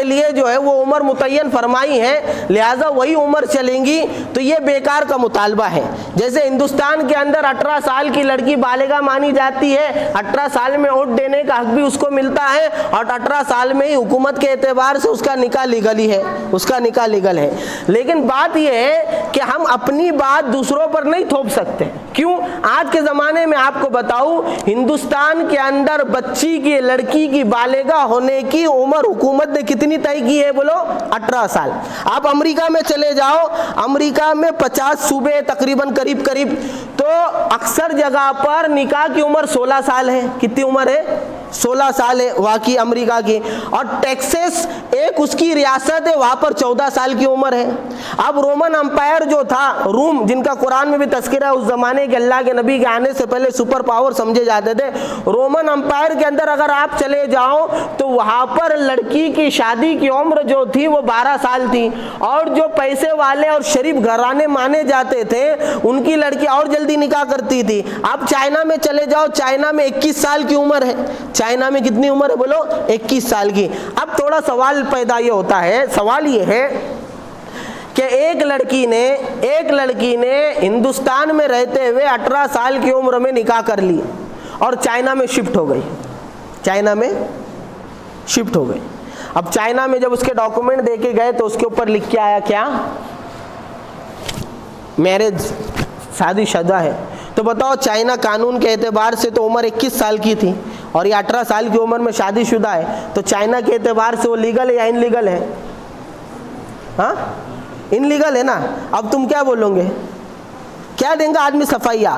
لیے جو ہے وہ عمر متعین فرمائی ہے، لہٰذا وہی عمر چلیں گی، تو یہ بیکار کا مطالبہ ہے۔ جیسے ہندوستان کے اندر 18 سال کی لڑکی بالغہ مانی جاتی ہے، 18 سال میں ووٹ دینے کا حق بھی اس کو ملتا ہے، اور 18 سال میں ہی حکومت کے اعتبار سے اس کا نکاح لیگل ہی ہے، اس کا نکاح لیگل ہے۔ لیکن بات یہ ہے کہ ہم اپنی بات دوسروں پر نہیں تھوپ سکتے۔ کیوں؟ آج کے زمانے میں آپ کو بتاؤں، ہندوستان کے اندر بچی کی، لڑکی کی بالغہ ہونے کی عمر حکومت نے کتنی طے کی ہے؟ بولو 18 سال۔ آپ امریکہ میں چلے جاؤ، امریکہ میں 50 صوبے تقریباً قریب تو اکثر جگہ پر نکاح کی عمر 16 سال ہے۔ کتنی عمر ہے؟ 16 سال ہے واقعی امریکہ کی۔ اور ٹیکسس ایک اس کی ریاست ہے، وہاں پر 14 سال کی عمر ہے۔ اب رومن امپائر جو تھا، روم، جن کا قرآن میں بھی تذکرہ ہے، اس زمانے کے اللہ کے نبی کے آنے سے پہلے سپر پاور سمجھے جاتے تھے، رومن امپائر کے اندر اگر آپ چلے جاؤ تو وہاں پر لڑکی کی شادی کی عمر جو تھی وہ 12 سال تھی، اور جو پیسے والے اور شریف گھرانے مانے جاتے تھے ان کی لڑکی اور جلدی نکاح کرتی تھی۔ آپ چائنا میں چلے جاؤ، چائنا میں 21 سال کی عمر ہے۔ چائنا میں کتنی عمر ہے؟ بولو 21 سال کی۔ اب تھوڑا سوال پیدا یہ ہوتا ہے، سوال یہ ہے کہ ایک لڑکی نے ہندوستان میں رہتے ہوئے 18 سال کی عمر میں نکاح کر لی اور چائنا میں شفٹ ہو گئی، چائنا میں شفٹ ہو گئی۔ اب چائنا میں جب اس کے ڈاکومنٹ دے کے گئے تو اس کے اوپر لکھ کے آیا کیا؟ میرج، شادی شدہ ہے۔ تو بتاؤ چائنا قانون کے اعتبار سے تو عمر 21 سال کی تھی اور یہ 18 سال کی عمر میں شادی شدہ ہے، تو چائنا کے اعتبار سے وہ لیگل ہے یا ان لیگل ہے؟ ہاں ان لیگل ہے نا۔ اب تم کیا بولو گے؟ کیا دیں گا آدمی صفائیہ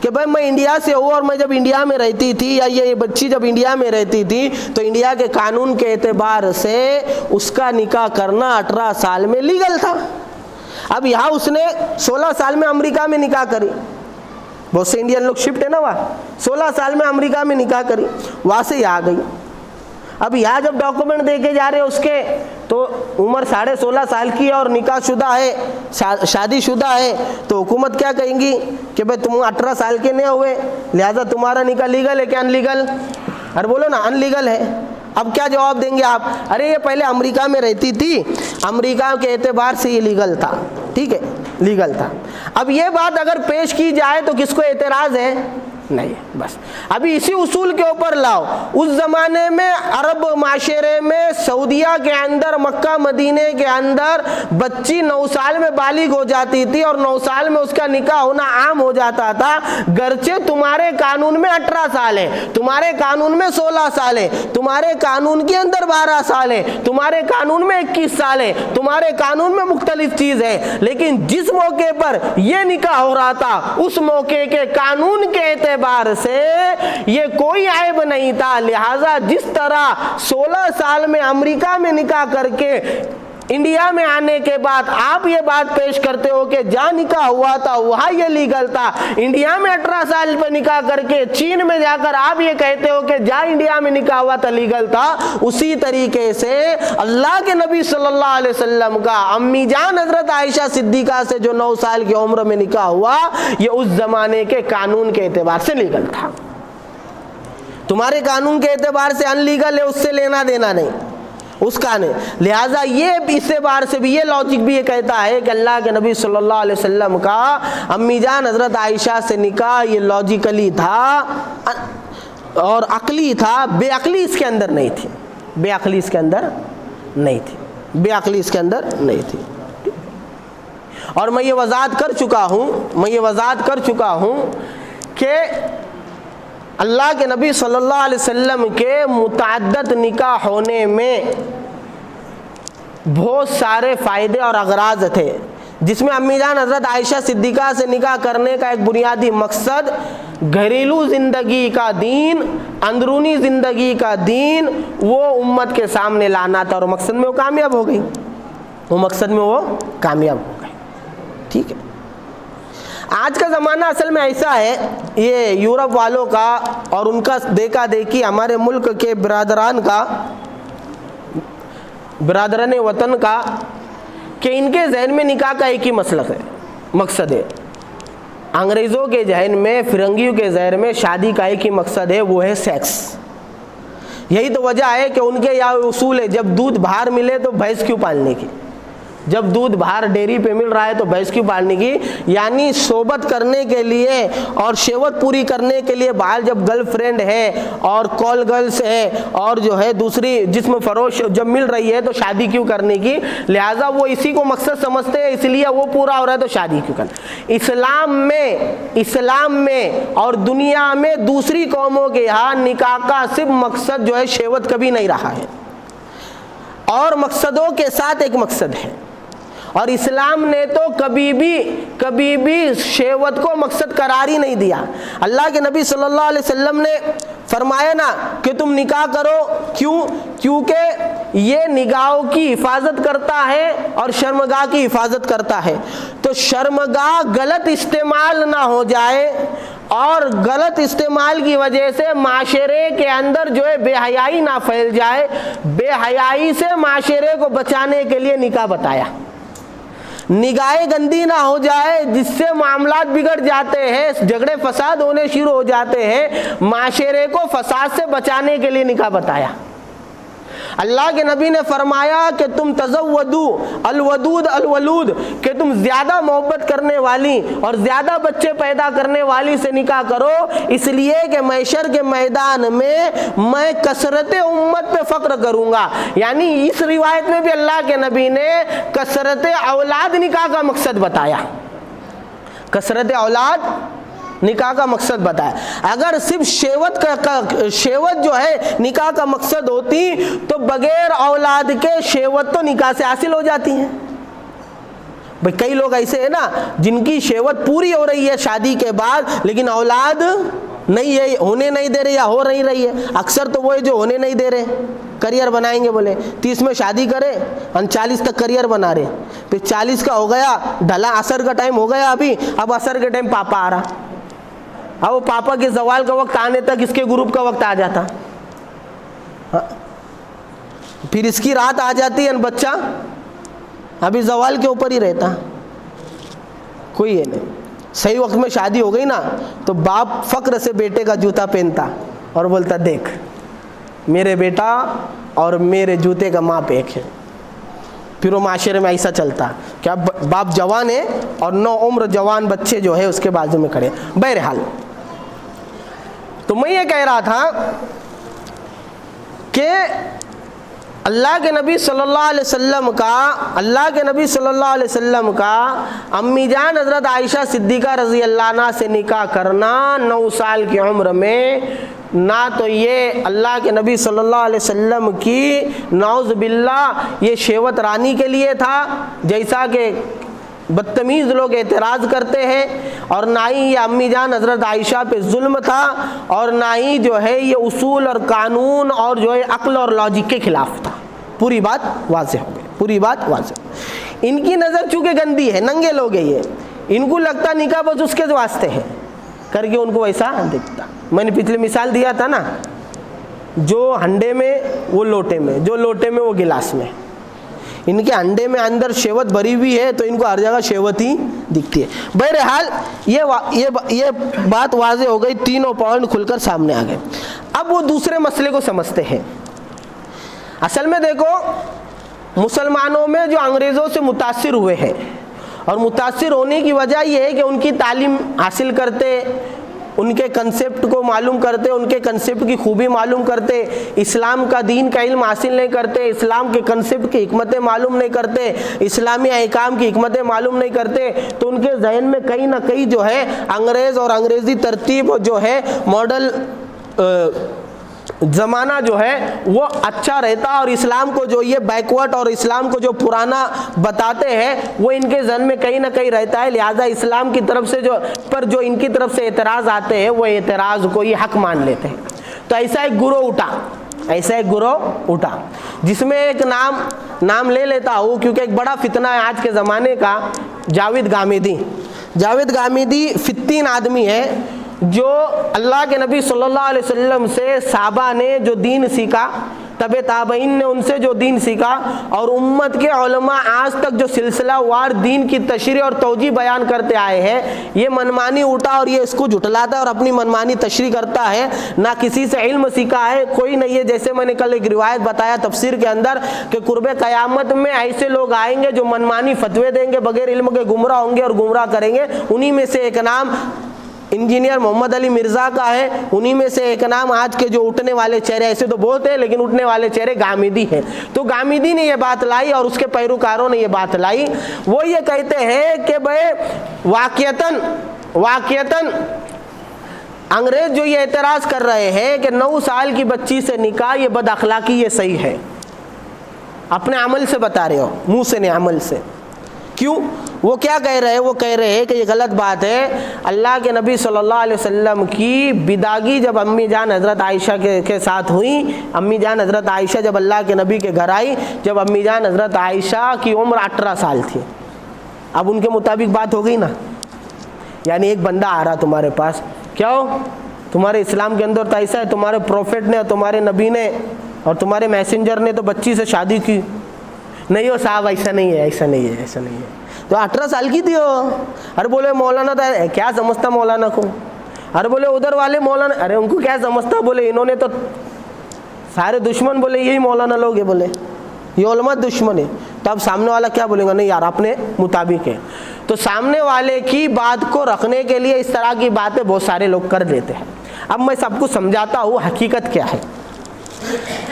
کہ بھائی میں انڈیا سے ہوں اور میں جب انڈیا میں رہتی تھی یا یہ بچی جب انڈیا میں رہتی تھی تو انڈیا کے قانون کے اعتبار سے اس کا نکاح کرنا 18 سال میں لیگل تھا۔ اب یہاں اس نے 16 سال میں امریکہ میں نکاح کری، بہت سے انڈین لوگ شفٹ ہے نا وہاں، 16 سال میں امریکہ میں نکاح کری، وہاں سے یہاں گئی۔ اب یہاں جب ڈاکومنٹ دے کے جا رہے اس کے تو عمر 16.5 سال کی ہے اور نکاح شدہ ہے، شادی شدہ ہے، تو حکومت کیا کہیں گی کہ بھائی تم 18 سال کے نہیں ہوئے لہذا تمہارا نکاح لیگل ہے کہ ان لیگل؟ ارے بولو نا ان لیگل ہے۔ اب کیا جواب دیں گے آپ؟ ارے یہ پہلے امریکہ میں رہتی تھی، امریکہ کے اعتبار سے یہ لیگل تھا، ٹھیک ہے لیگل تھا۔ اب یہ بات اگر پیش کی جائے تو کس کو اعتراض ہے؟ نہیں، بس ابھی اسی اصول کے اوپر لاؤ۔ اس زمانے میں عرب معاشرے میں سعودیہ کے اندر، مکہ مدینے کے اندر بچی 9 سال میں بالغ ہو جاتی تھی اور 9 سال میں اس کا نکاح ہونا عام ہو جاتا تھا، گرچہ تمہارے قانون میں 18 سال ہے، تمہارے قانون میں 16 سال ہے، تمہارے قانون کے اندر 12 سال ہے، تمہارے قانون میں 21 سال ہے، تمہارے قانون میں مختلف چیز ہے، لیکن جس موقع پر یہ نکاح ہو رہا تھا اس موقع کے قانون کے اعتبار سے یہ کوئی عیب نہیں تھا۔ لہٰذا جس طرح 16 سال میں امریکہ میں نکاح کر کے انڈیا میں آنے کے بعد آپ یہ بات پیش کرتے ہو کہ جہاں نکاح ہوا تھا وہاں یہ لیگل تھا، انڈیا میں 18 سال پہ نکاح کر کے چین میں جا کر آپ یہ کہتے ہو کہ جہاں انڈیا میں نکاح ہوا تھا لیگل تھا، اسی طریقے سے اللہ کے نبی صلی اللہ علیہ وسلم کا امی جان حضرت عائشہ صدیقہ سے جو 9 سال کی عمر میں نکاح ہوا، یہ اس زمانے کے قانون کے اعتبار سے لیگل تھا۔ تمہارے قانون کے اعتبار سے ان لیگل ہے، اس سے لینا دینا نہیں، اس کا نہیں۔ لہٰذا یہ اس اعتبار سے بھی یہ لاجک بھی یہ کہتا ہے کہ اللہ کے نبی صلی اللہ علیہ وسلم کا امی جان حضرت عائشہ سے نکاح یہ لاجیکلی تھا اور عقلی تھا، بے عقلی اس کے اندر نہیں تھی، بے عقلی اس کے اندر نہیں تھی، بے عقلی اس کے اندر نہیں تھی۔ اور میں یہ وضاحت کر چکا ہوں کہ اللہ کے نبی صلی اللہ علیہ وسلم کے متعدد نکاح ہونے میں بہت سارے فائدے اور اغراض تھے، جس میں امی جان حضرت عائشہ صدیقہ سے نکاح کرنے کا ایک بنیادی مقصد گھریلو زندگی کا دین، اندرونی زندگی کا دین وہ امت کے سامنے لانا تھا، اور مقصد میں وہ کامیاب ہو گئی، ٹھیک ہے۔ آج کا زمانہ اصل میں ایسا ہے، یہ یورپ والوں کا اور ان کا دیکھا دیکھی ہمارے ملک کے برادران وطن کا، کہ ان کے ذہن میں نکاح کا ایک ہی مقصد ہے۔ انگریزوں کے ذہن میں، فرنگیوں کے ذہن میں شادی کا ایک ہی مقصد ہے، وہ ہے سیکس۔ یہی تو وجہ ہے کہ ان کے یہاں اصول ہے، جب دودھ باہر ملے تو بھینس کیوں پالنے کی، جب دودھ باہر ڈیری پہ مل رہا ہے تو بھینس کیوں پالنے کی، یعنی صحبت کرنے کے لیے اور شہوت پوری کرنے کے لیے باہر جب گرل فرینڈ ہے اور کال گرلس ہے اور جو ہے دوسری جسم فروش جب مل رہی ہے تو شادی کیوں کرنے کی، لہٰذا وہ اسی کو مقصد سمجھتے ہیں، اس لیے وہ پورا ہو رہا ہے تو شادی کیوں کرنا۔ اسلام میں اور دنیا میں دوسری قوموں کے یہاں نکاح کا صرف مقصد جو ہے شہوت کبھی نہیں رہا ہے، اور مقصدوں کے ساتھ ایک مقصد ہے، اور اسلام نے تو کبھی بھی شہوت کو مقصد قرار ہی نہیں دیا۔ اللہ کے نبی صلی اللہ علیہ وسلم نے فرمایا نا کہ تم نکاح کرو، کیونکہ یہ نگاہوں کی حفاظت کرتا ہے اور شرمگاہ کی حفاظت کرتا ہے، تو شرمگاہ غلط استعمال نہ ہو جائے، اور غلط استعمال کی وجہ سے معاشرے کے اندر جو ہے بے حیائی نہ پھیل جائے، بے حیائی سے معاشرے کو بچانے کے لیے نکاح بتایا۔ نگاہیں گندی نہ ہو جائے جس سے معاملات بگڑ جاتے ہیں، جھگڑے فساد ہونے شروع ہو جاتے ہیں، معاشرے کو فساد سے بچانے کے لیے نکاح بتایا۔ اللہ کے نبی نے فرمایا کہ تم تزودوا الودود الولود، کہ تم زیادہ محبت کرنے والی اور زیادہ بچے پیدا کرنے والی سے نکاح کرو، اس لیے کہ محشر کے میدان میں کثرت امت پہ فخر کروں گا۔ یعنی اس روایت میں بھی اللہ کے نبی نے کثرت اولاد نکاح کا مقصد بتایا، کثرت اولاد نکاح کا مقصد بتایا۔ اگر صرف شہوت جو ہے نکاح کا مقصد ہوتی تو بغیر اولاد کے شہوت تو نکاح سے حاصل ہو جاتی ہیں۔ بھئی کئی لوگ ایسے ہیں نا جن کی شہوت پوری ہو رہی ہے شادی کے بعد، لیکن اولاد نہیں ہے، ہونے نہیں دے رہے یا ہو نہیں رہی ہے۔ اکثر تو وہ جو ہونے نہیں دے رہے، کریئر بنائیں گے، بولے 30 میں شادی کرے، 39 تک کریئر بنا رہے، پھر 40 کا ہو گیا، ڈھلا عصر کا ٹائم ہو گیا، اب عصر کے ٹائم پاپا آ رہا، اب وہ پاپا کے زوال کا وقت آنے تک اس کے گروپ کا وقت آ جاتا، پھر اس کی رات آ جاتی ہے، بچہ ابھی زوال کے اوپر ہی رہتا، کوئی یہ نہیں۔ صحیح وقت میں شادی ہو گئی نا تو باپ فخر سے بیٹے کا جوتا پہنتا اور بولتا دیکھ میرے بیٹا اور میرے جوتے کا ماپ ایک ہے۔ پھر وہ معاشرے میں ایسا چلتا کہ اب باپ جوان ہے اور 9 عمر جوان بچے جو ہے اس کے بازو میں کھڑے۔ بہرحال تو میں یہ کہہ رہا تھا کہ اللہ کے نبی صلی اللہ علیہ وسلم کا امی جان حضرت عائشہ صدیقہ رضی اللہ عنہ سے نکاح کرنا 9 سال کی عمر میں، نہ تو یہ اللہ کے نبی صلی اللہ علیہ وسلم کی نعوذ باللہ یہ شہوت رانی کے لیے تھا جیسا کہ بدتمیز لوگ اعتراض کرتے ہیں، اور نہ ہی یہ امی جان حضرت عائشہ پہ ظلم تھا، اور نہ ہی جو ہے یہ اصول اور قانون اور جو ہے عقل اور لاجک کے خلاف تھا۔ پوری بات واضح ہو گئی۔ پوری بات واضح۔ ان کی نظر چونکہ گندی ہے، ننگے لوگ ہیں یہ، ان کو لگتا نکاح بس اس کے واسطے ہے کر کے ان کو ویسا دکھتا۔ میں نے پچھلے مثال دیا تھا نا، جو ہنڈے میں وہ لوٹے میں، جو لوٹے میں وہ گلاس میں، ان کے انڈے میں اندر شہوت بھری ہوئی ہے تو ان کو ہر جگہ شہوت ہی دکھتی ہے۔ بہرحال یہ بات واضح ہو گئی، تینوں پوائنٹ کھل کر سامنے آ گئے۔ اب وہ دوسرے مسئلے کو سمجھتے ہیں۔ اصل میں دیکھو، مسلمانوں میں جو انگریزوں سے متاثر ہوئے ہیں، اور متاثر ہونے کی وجہ یہ ہے کہ ان کی تعلیم حاصل کرتے، ان کے کنسیپٹ کو معلوم کرتے، ان کے کنسیپٹ کی خوبی معلوم کرتے، اسلام کا دین کا علم حاصل نہیں کرتے، اسلام کے کنسیپٹ کی حکمتیں معلوم نہیں کرتے، اسلامی احکام کی حکمتیں معلوم نہیں کرتے، تو ان کے ذہن میں کہیں نہ کہیں جو ہے انگریز اور انگریزی ترتیب جو ہے ماڈل زمانہ جو ہے وہ اچھا رہتا، اور اسلام کو جو یہ بیکورڈ اور اسلام کو جو پرانا بتاتے ہیں وہ ان کے ذہن میں کہیں نہ کہیں رہتا ہے۔ لہٰذا اسلام کی طرف سے جو ان کی طرف سے اعتراض آتے ہیں وہ اعتراض کو یہ حق مان لیتے ہیں۔ تو ایسا ایک گروہ اٹھا جس میں ایک نام لے لیتا ہوں کیونکہ ایک بڑا فتنہ ہے آج کے زمانے کا، جاوید غامدی فتین آدمی ہے، جو اللہ کے نبی صلی اللہ علیہ وسلم سے صحابہ نے جو دین سیکھا، تبع تابعین نے ان سے جو دین سیکھا، اور امت کے علماء آج تک جو سلسلہ وار دین کی تشریح اور توجیہ بیان کرتے آئے ہیں، یہ منمانی اٹھا اور یہ اس کو جھٹلاتا ہے اور اپنی منمانی تشریح کرتا ہے، نہ کسی سے علم سیکھا ہے کوئی نہیں ہے۔ جیسے میں نے کل ایک روایت بتایا تفسیر کے اندر کہ قرب قیامت میں ایسے لوگ آئیں گے جو منمانی فتوے دیں گے، بغیر علم کے گمراہ ہوں گے اور گمراہ کریں گے۔ انہی میں سے ایک نام انجینئر محمد علی مرزا کا ہے، انہی میں سے ایک نام آج کے جو اٹھنے والے چہرے، ایسے تو بہت ہیں لیکن اٹھنے والے چہرے غامدی ہیں۔ تو غامدی نے یہ بات لائی اور اس کے پیروکاروں نے یہ بات لائی، وہ یہ کہتے ہیں کہ بھئی واقعتاً انگریز جو یہ اعتراض کر رہے ہیں کہ 9 سال کی بچی سے نکاح، یہ بد اخلاقی، یہ صحیح ہے، اپنے عمل سے بتا رہے ہو، منہ سے نہیں عمل سے۔ کیوں؟ وہ کیا کہہ رہے ہیں؟ وہ کہہ رہے ہیں کہ یہ غلط بات ہے۔ اللہ کے نبی صلی اللہ علیہ وسلم کی بداگی جب امی جان حضرت عائشہ کے ساتھ ہوئی، امی جان حضرت عائشہ جب اللہ کے نبی کے گھر آئی، جب امی جان حضرت عائشہ کی عمر 18 سال تھی، اب ان کے مطابق بات ہو گئی نا، یعنی ایک بندہ آ رہا تمہارے پاس، کیا ہو تمہارے اسلام کے اندر تو ایسا ہے، تمہارے پروفیٹ نے اور تمہارے نبی نے اور تمہارے میسنجر نے تو بچی سے شادی کی، نہیں ہو صاحب، ایسا نہیں ہے۔ تو 18 سال کی تھی ہو، ارے بولے مولانا تھا، کیا سمجھتا مولانا کو، ارے بولے ادھر والے مولانا، ارے ان کو کیا سمجھتا، بولے انہوں نے تو سارے دشمن، بولے یہی مولانا لوگ ہیں، بولے یہ علماء دشمن ہے۔ تو اب سامنے والا کیا بولے گا؟ نہیں یار اپنے مطابق ہے۔ تو سامنے والے کی بات کو رکھنے کے لیے اس طرح کی باتیں بہت سارے لوگ کر دیتے ہیں۔ اب میں سب کو سمجھاتا ہوں حقیقت کیا ہے۔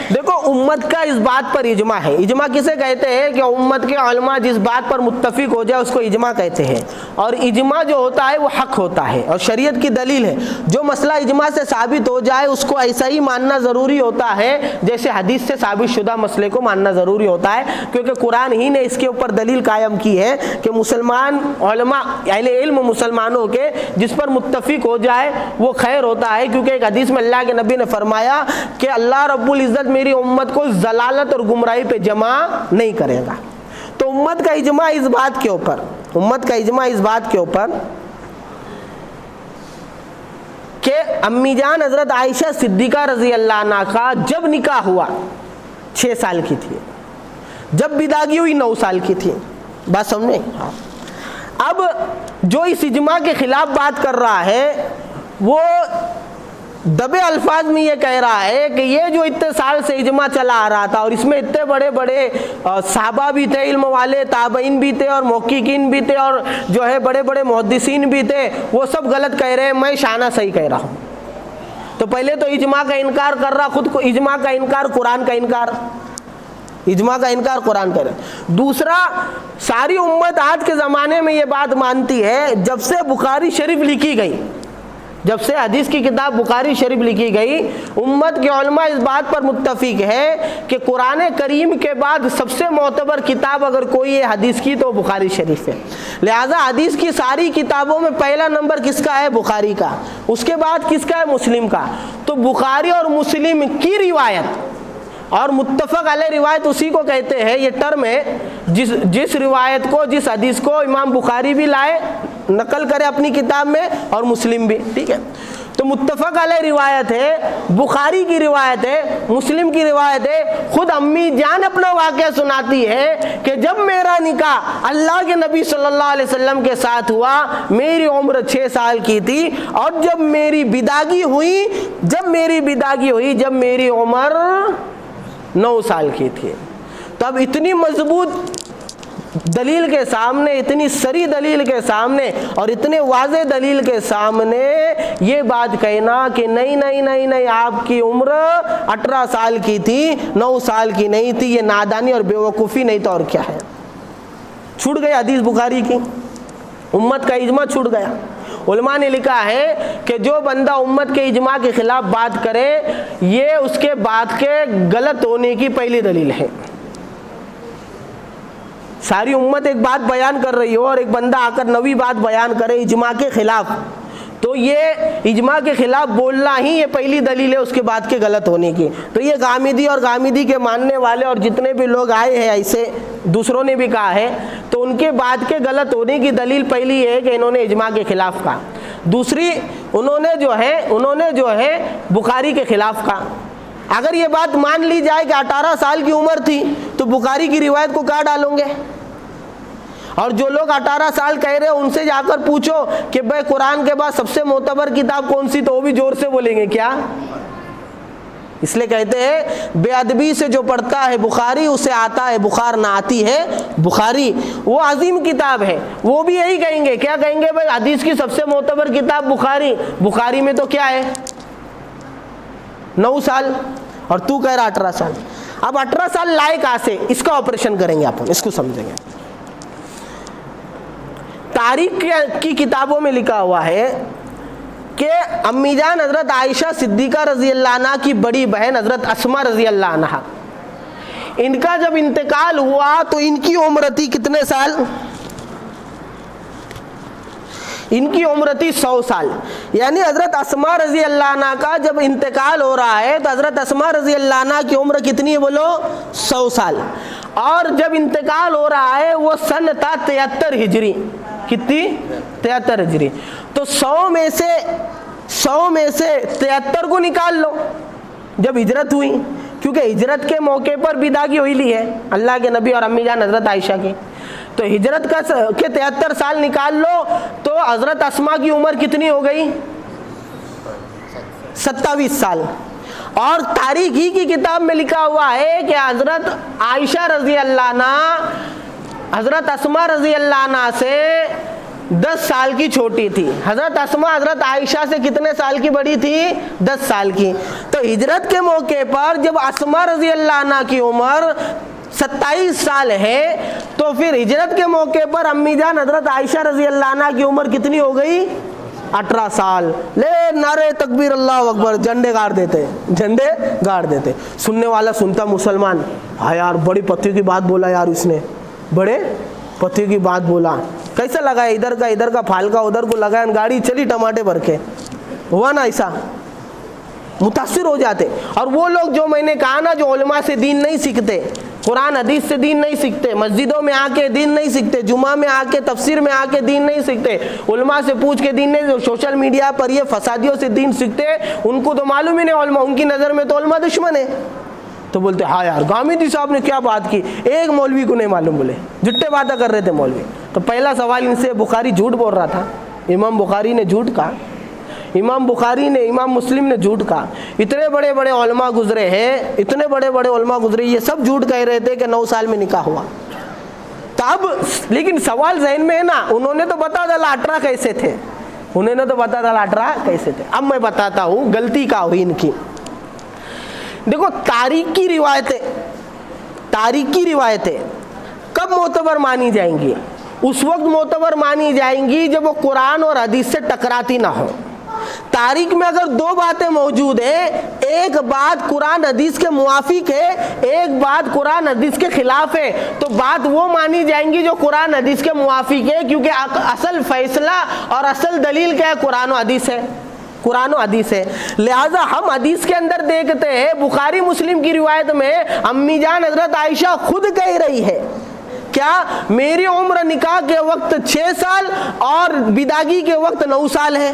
دیکھو، امت کا اس بات پر اجماع ہے۔ اجماع کسے کہتے ہیں؟ کہ امت کے علماء جس بات پر متفق ہو جائے اس کو اجماع کہتے ہیں، اور اجماع جو ہوتا ہے وہ حق ہوتا ہے اور شریعت کی دلیل ہے۔ جو مسئلہ اجماع سے ثابت ہو جائے اس کو ایسا ہی ماننا ضروری ہوتا ہے جیسے حدیث سے ثابت شدہ مسئلے کو ماننا ضروری ہوتا ہے، کیونکہ قرآن ہی نے اس کے اوپر دلیل قائم کی ہے کہ مسلمان علماء اہل علم مسلمانوں کے جس پر متفق ہو جائے وہ خیر ہوتا ہے، کیونکہ ایک حدیث میں اللہ کے نبی نے فرمایا کہ اللہ رب العزت میری امت کو ضلالت اور گمراہی پہ جمع نہیں کرے گا۔ تو امت کا اجماع اس بات کے اوپر کہ امی جان حضرت عائشہ صدیقہ رضی اللہ عنہا کا جب نکاح ہوا 6 سال کی تھی، جب بداگی ہوئی 9 سال کی تھی۔ بات سمجھے؟ اب جو اس اجماع کے خلاف بات کر رہا ہے وہ دبے الفاظ میں یہ کہہ رہا ہے کہ یہ جو اتنے سال سے اجماع چلا آ رہا تھا اور اس میں اتنے بڑے بڑے صحابہ بھی تھے، علم والے، تابعین بھی تھے اور محققین بھی تھے اور جو ہے بڑے بڑے محدثین بھی تھے، وہ سب غلط کہہ رہے ہیں، میں شانہ صحیح کہہ رہا ہوں۔ تو پہلے تو اجماع کا انکار کر رہا خود کو، اجماع کا انکار قرآن کر رہا۔ دوسرا، ساری امت آج کے زمانے میں یہ بات مانتی ہے، جب سے بخاری شریف لکھی گئی، جب سے حدیث کی کتاب بخاری شریف لکھی گئی، امت کے علماء اس بات پر متفق ہے کہ قرآن کریم کے بعد سب سے معتبر کتاب اگر کوئی ہے حدیث کی تو بخاری شریف ہے۔ لہٰذا حدیث کی ساری کتابوں میں پہلا نمبر کس کا ہے؟ بخاری کا۔ اس کے بعد کس کا ہے؟ مسلم کا۔ تو بخاری اور مسلم کی روایت اور متفق علیہ روایت اسی کو کہتے ہیں، یہ ٹرم ہے جس روایت کو، جس حدیث کو امام بخاری بھی لائے، نقل کرے اپنی کتاب میں، اور مسلم بھی، ٹھیک ہے۔ تو متفق علیہ روایت ہے، بخاری کی روایت ہے، مسلم کی روایت ہے۔ خود امی جان اپنا واقعہ سناتی ہے کہ جب میرا نکاح اللہ کے نبی صلی اللہ علیہ وسلم کے ساتھ ہوا، میری عمر 6 سال کی تھی، اور جب میری بداگی ہوئی، جب میری عمر 9 سال کی تھی۔ تب اتنی مضبوط دلیل کے سامنے، اتنی سری دلیل کے سامنے اور اتنے واضح دلیل کے سامنے یہ بات کہنا کہ نہیں آپ کی عمر 18 سال کی تھی، 9 سال کی نہیں تھی، یہ نادانی اور بیوقوفی نہیں تو اور کیا ہے۔ چھوٹ گئی حدیث بخاری کی، امت کا اجماع چھوٹ گیا۔ علماء نے لکھا ہے کہ جو بندہ امت کے اجماع کے خلاف بات کرے، یہ اس کے بات کے غلط ہونے کی پہلی دلیل ہے۔ ساری امت ایک بات بیان کر رہی ہو اور ایک بندہ آ کر نوی بات بیان کرے اجماع کے خلاف، تو یہ اجماع کے خلاف بولنا ہی یہ پہلی دلیل ہے اس کے بات کے غلط ہونے کی۔ تو یہ غامدی اور غامدی کے ماننے والے اور جتنے بھی لوگ آئے ہیں ایسے، دوسروں نے بھی کہا ہے، تو ان کے بات کے غلط ہونے کی دلیل پہلی ہے کہ انہوں نے اجماع کے خلاف کہا، دوسری انہوں نے جو ہے بخاری کے خلاف کہا۔ اگر یہ بات مان لی جائے کہ 18 سال کی عمر تھی تو بخاری کی روایت کو کہاں ڈالوں گے؟ اور جو لوگ 18 سال کہہ رہے ہیں ان سے جا کر پوچھو کہ بھائی قرآن کے بعد سب سے معتبر کتاب کون سی، تو وہ بھی زور سے بولیں گے کیا؟ اس لیے کہتے ہیں بے ادبی سے جو پڑھتا ہے بخاری اسے آتا ہے بخار نہ آتی ہے بخاری۔ وہ عظیم کتاب ہے، وہ بھی یہی کہیں گے، کیا کہیں گے بھائی حدیث کی سب سے معتبر کتاب بخاری میں تو کیا ہے 9 سال اور تو کہہ رہا 18 سال۔ اب 18 سال لائے کہاں سے؟ اس کا آپریشن کریں گے، اپن اس کو سمجھیں گے۔ تاریخ کی کتابوں میں لکھا ہوا ہے کہ امی جان حضرت عائشہ صدیقہ رضی اللہ عنہ کی بڑی بہن حضرت اسماء رضی اللہ عنہ، ان کا جب انتقال ہوا تو ان کی عمر تھی کتنے سال؟ ان کی عمر تھی 100 سال۔ یعنی حضرت اسماء رضی اللہ عنہ کا جب انتقال ہو رہا ہے تو حضرت اسماء رضی اللہ عنہ کی عمر کتنی ہے بولو؟ 100 سال۔ اور جب انتقال ہو رہا ہے وہ سن تھا 73 ہجری، کتنی؟ 73 ہجری۔ تو 100 میں سے 73 کو نکال لو جب ہجرت ہوئی، کیونکہ ہجرت کے موقع پر بداگی ہوئی لی ہے اللہ کے نبی اور امی جان حضرت عائشہ کی، تو ہجرت کے 73 سال نکال لو تو حضرت اسماء کی عمر کتنی ہو گئی؟ 27 سال۔ اور تاریخ ہی کی کتاب میں لکھا ہوا ہے کہ حضرت عائشہ رضی اللہ عنہ حضرت اسماء رضی اللہ عنہ سے 10 سال کی چھوٹی تھی۔ حضرت اسماء حضرت عائشہ سے کتنے سال کی بڑی تھی؟ 10 سال کی۔ تو ہجرت کے موقع پر جب اسماء رضی اللہ عنہ کی عمر 27 سال ہے تو پھر ہجرت کے موقع پر امی جان حضرت عائشہ رضی اللہ عنہ کی عمر کتنی ہو گئی؟ 18 سال۔ لے نعرے تکبیر اللہ اکبر، جھنڈے گاڑ دیتے۔ سننے والا سنتا مسلمان، ہاں یار بڑی پتھر کی بات بولا یار، اس نے بڑے پتھر کی بات بولا، کیسا لگا؟ ادھر کا پھالکا ادھر کو لگایا، گاڑی چلی ٹماٹے بھر کے، ہوا نا ایسا؟ متاثر ہو جاتے۔ اور وہ لوگ جو میں نے کہا نا، جو علماء سے دین نہیں سیکھتے، قرآن حدیث سے دین نہیں سیکھتے، مسجدوں میں آ کے دین نہیں سیکھتے، جمعہ میں آ کے تفسیر میں آ کے دین نہیں سیکھتے، علماء سے پوچھ کے دین نہیں، سوشل میڈیا پر یہ فسادیوں سے دین سیکھتے، ان کو تو معلوم ہی نہیں علماء، ان کی نظر میں تو علماء دشمن ہے۔ تو بولتے ہاں یار غامدی صاحب نے کیا بات کی، ایک مولوی کو نہیں معلوم، بولے جھٹے باتیں کر رہے تھے مولوی۔ تو پہلا سوال ان سے، بخاری جھوٹ بول رہا تھا، امام بخاری نے جھوٹ کہا، امام مسلم نے جھوٹ کہا، اتنے بڑے بڑے علماء گزرے ہیں، یہ سب جھوٹ کہہ رہے تھے کہ 9 سال میں نکاح ہوا۔ تب لیکن سوال ذہن میں ہے نا، انہوں نے تو بتا ڈالا 18 کیسے تھے، اب میں بتاتا ہوں غلطی کا ہوئی ان کی۔ دیکھو تاریخ کی روایتیں کب معتبر مانی جائیں گی؟ اس وقت معتبر مانی جائیں گی جب وہ قرآن اور حدیث سے ٹکراتی نہ ہو۔ تاریخ میں اگر 2 باتیں موجود ہیں، ایک بات قرآن حدیث کے موافق ہے، ایک بات قرآن حدیث کے خلاف ہے، تو بات وہ مانی جائیں گی جو قرآن حدیث کے موافق ہے، کیونکہ اصل فیصلہ اور اصل دلیل کیا ہے؟ قرآن و حدیث ہے۔ قرآن و حدیث ہے. لہٰذا ہم حدیث کے اندر دیکھتے ہیں بخاری مسلم کی روایت میں امی جان حضرت عائشہ خود کہہ رہی ہے کیا میری عمر نکاح کے وقت 6 سال اور بداگی کے وقت 9 سال ہے.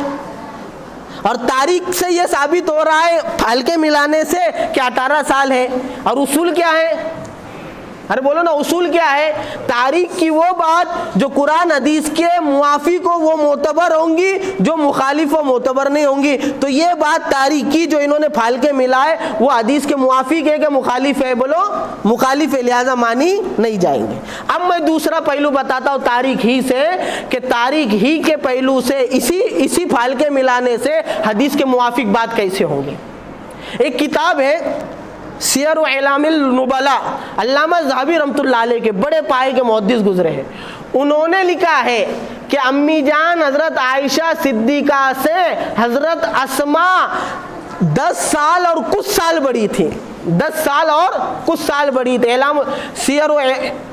اور تاریخ سے یہ ثابت ہو رہا ہے حلقے ملانے سے کہ 18 سال ہے. اور اصول کیا ہے؟ ارے بولو نا, اصول کیا ہے؟ تاریخ کی وہ بات جو قرآن حدیث کے موافق ہو وہ معتبر ہوں گی, جو مخالف ہو معتبر نہیں ہوں گی. تو یہ بات تاریخ کی جو انہوں نے پھالکے ملائے وہ حدیث کے موافق ہے کہ مخالف ہے؟ بولو مخالف ہے, لہذا مانی نہیں جائیں گے. اب میں دوسرا پہلو بتاتا ہوں تاریخ ہی سے, کہ تاریخ ہی کے پہلو سے اسی پھالکے ملانے سے حدیث کے موافق بات کیسے ہوگی. ایک کتاب ہے سیر و اعلام النبلاء, علامہ ذہبی رحمۃ اللہ علیہ کے بڑے پائے کے محدث گزرے ہیں. انہوں نے لکھا ہے کہ امی جان حضرت عائشہ صدیقہ سے حضرت اسماء 10 سال اور کچھ سال بڑی تھی. 10 سال اور کچھ سال بڑی تھی. سیر و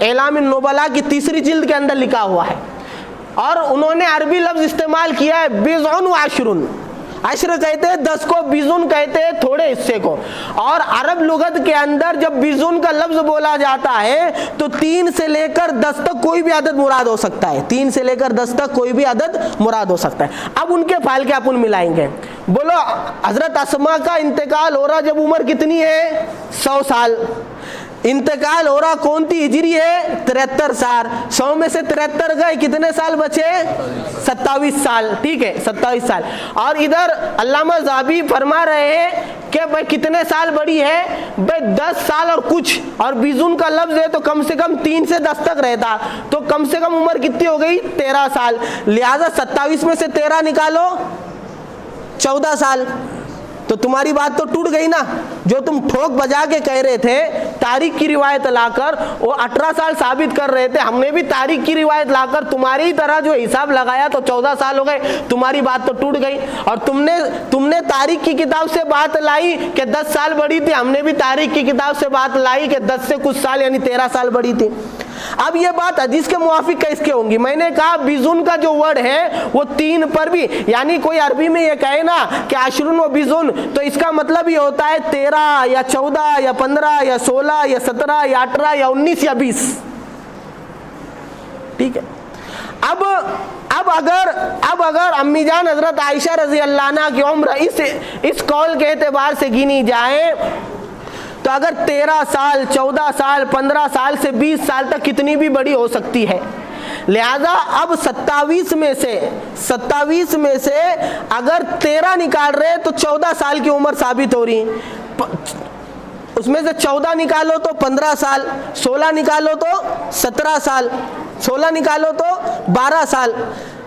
اعلام النبلاء کی 3 جلد کے اندر لکھا ہوا ہے. اور انہوں نے عربی لفظ استعمال کیا ہے بضع و عشر. عشر کہتے ہیں 10 کو, بزن کہتے ہیں تھوڑے حصے کو. اور عرب لغت کے اندر جب بزن کا لفظ بولا جاتا ہے تو 3 سے لے کر 10 تک کوئی بھی عدد مراد ہو سکتا ہے. 3 سے لے کر 10 تک کوئی بھی عدد مراد ہو سکتا ہے. اب ان کے پھال کے اپن ملائیں گے. بولو حضرت اسماء کا انتقال ہو رہا جب عمر کتنی ہے؟ 100 سال. انتقال ہو رہا کون سی ہجری ہے؟ 73 سال. 100 میں سے 73 گئے, کتنے سال بچے؟ 27 سال. ٹھیک ہے, 27 سال. اور ادھر علامہ ذہبی فرما رہے ہیں کہ بھائی کتنے سال بڑی ہے؟ بھائی 10 سال اور کچھ. اور بیزون کا لفظ ہے تو کم سے کم 3 سے 10 تک رہتا, تو کم سے کم عمر کتنی ہو گئی؟ 13 سال. لہذا 27 میں سے 13 نکالو, 14 سال. تو تمہاری بات تو ٹوٹ گئی نا. جو تم ٹھوک بجا کے کہہ رہے تھے تاریخ کی روایت لا کر وہ 18 سال ثابت کر رہے تھے, ہم نے بھی تاریخ کی روایت لا کر تمہاری ہی طرح جو حساب لگایا تو 14 سال ہو گئے. تمہاری بات تو ٹوٹ گئی. اور تم نے تاریخ کی کتاب سے بات لائی کہ 10 سال بڑی تھی, ہم نے بھی تاریخ کی کتاب سے بات لائی کہ 10 سے کچھ سال یعنی 13 سال بڑی تھی. اب یہ بات حدیث کے موافق کیس کے ہوں گی؟ میں نے کہا بیزن کا جو ورڈ ہے وہ 3 پر بھی, یعنی کوئی عربی میں یہ کہے نا کہ عشرن و بیزن تو اس کا مطلب یہ ہوتا ہے 13 یا 14 یا 15 یا 16 یا 17 یا 18 یا 19 یا 20. ٹھیک ہے. اب اگر امی جان حضرت عائشہ رضی اللہ عنہ کی عمر اس قول کے اعتبار سے گنی جائے تو اگر 13 سال, 14 سال, 15 سال سے 20 سال تک کتنی بھی بڑی ہو سکتی ہے. لہذا اب 27 میں سے اگر 13 نکال رہے تو 14 سال کی عمر ثابت ہو رہی. اس میں سے 14 نکالو تو 15 سال, 16 نکالو تو 17 سال, 16 نکالو تو 12 سال,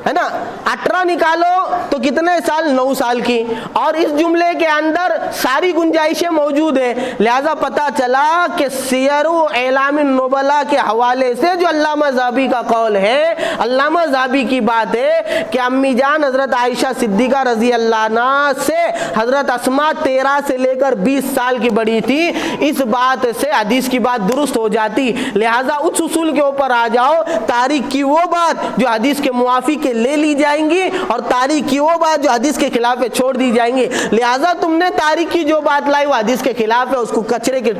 ہے نا. 18 نکالو تو کتنے سال؟ 9 سال کی. اور اس جملے کے اندر ساری گنجائشیں موجود ہیں. لہذا پتہ چلا کہ سیر و اعلام النبلاء کے حوالے سے جو علامہ ذہبی کا قول ہے, علامہ ذہبی کی بات ہے کہ امی جان حضرت عائشہ صدیقہ رضی اللہ عنہ سے حضرت اسماء 13 سے لے کر 20 سال کی بڑی تھی. اس بات سے حدیث کی بات درست ہو جاتی. لہذا اس اصول کے اوپر آ جاؤ, تاریخ کی وہ بات جو حدیث کے موافق لے لی جائیں گی اور تاریخ کی وہ بات جو حدیث کے خلاف ہے چھوڑ دی جائیں گی. لہٰذا تم نے تاریخ کی جو بات لائی وہ حدیث کے خلاف ہے, اس کو کچرے کے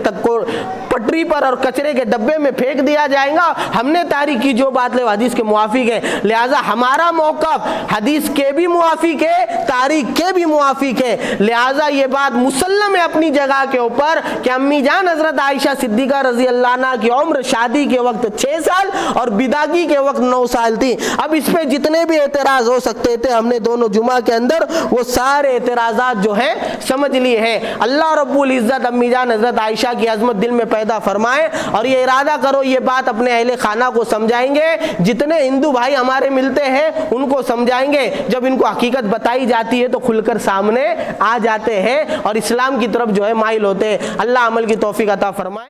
پٹری پر اور کچرے کے ڈبے میں پھینک دیا جائے گا. ہم نے تاریخ کی جو بات لائی وہ حدیث کے موافق ہے. لہٰذا ہمارا موقف حدیث کے بھی موافق ہے, تاریخ کے بھی موافق ہے. لہٰذا یہ بات مسلم ہے اپنی جگہ کے اوپر کہ امی جان حضرت عائشہ صدیقہ رضی اللہ عنہ کی عمر شادی کے وقت 6 سال اور بداگی کے وقت 9 سال تھی. اب اس پہ جتنے بھی اعتراض ہو سکتے تھے ہم نے دونوں جمعہ کے اندر وہ سارے اعتراضات جو ہیں سمجھ لیے ہیں. اللہ رب العزت امی جان حضرت عائشہ کی عظمت دل میں پیدا فرمائے. اور یہ ارادہ کرو یہ بات اپنے اہل خانہ کو سمجھائیں گے, جتنے ہندو بھائی ہمارے ملتے ہیں ان کو سمجھائیں گے. جب ان کو حقیقت بتائی جاتی ہے تو کھل کر سامنے آ جاتے ہیں اور اسلام کی طرف جو ہے مائل ہوتے ہیں. اللہ عمل کی توفیق عطا فرمائے.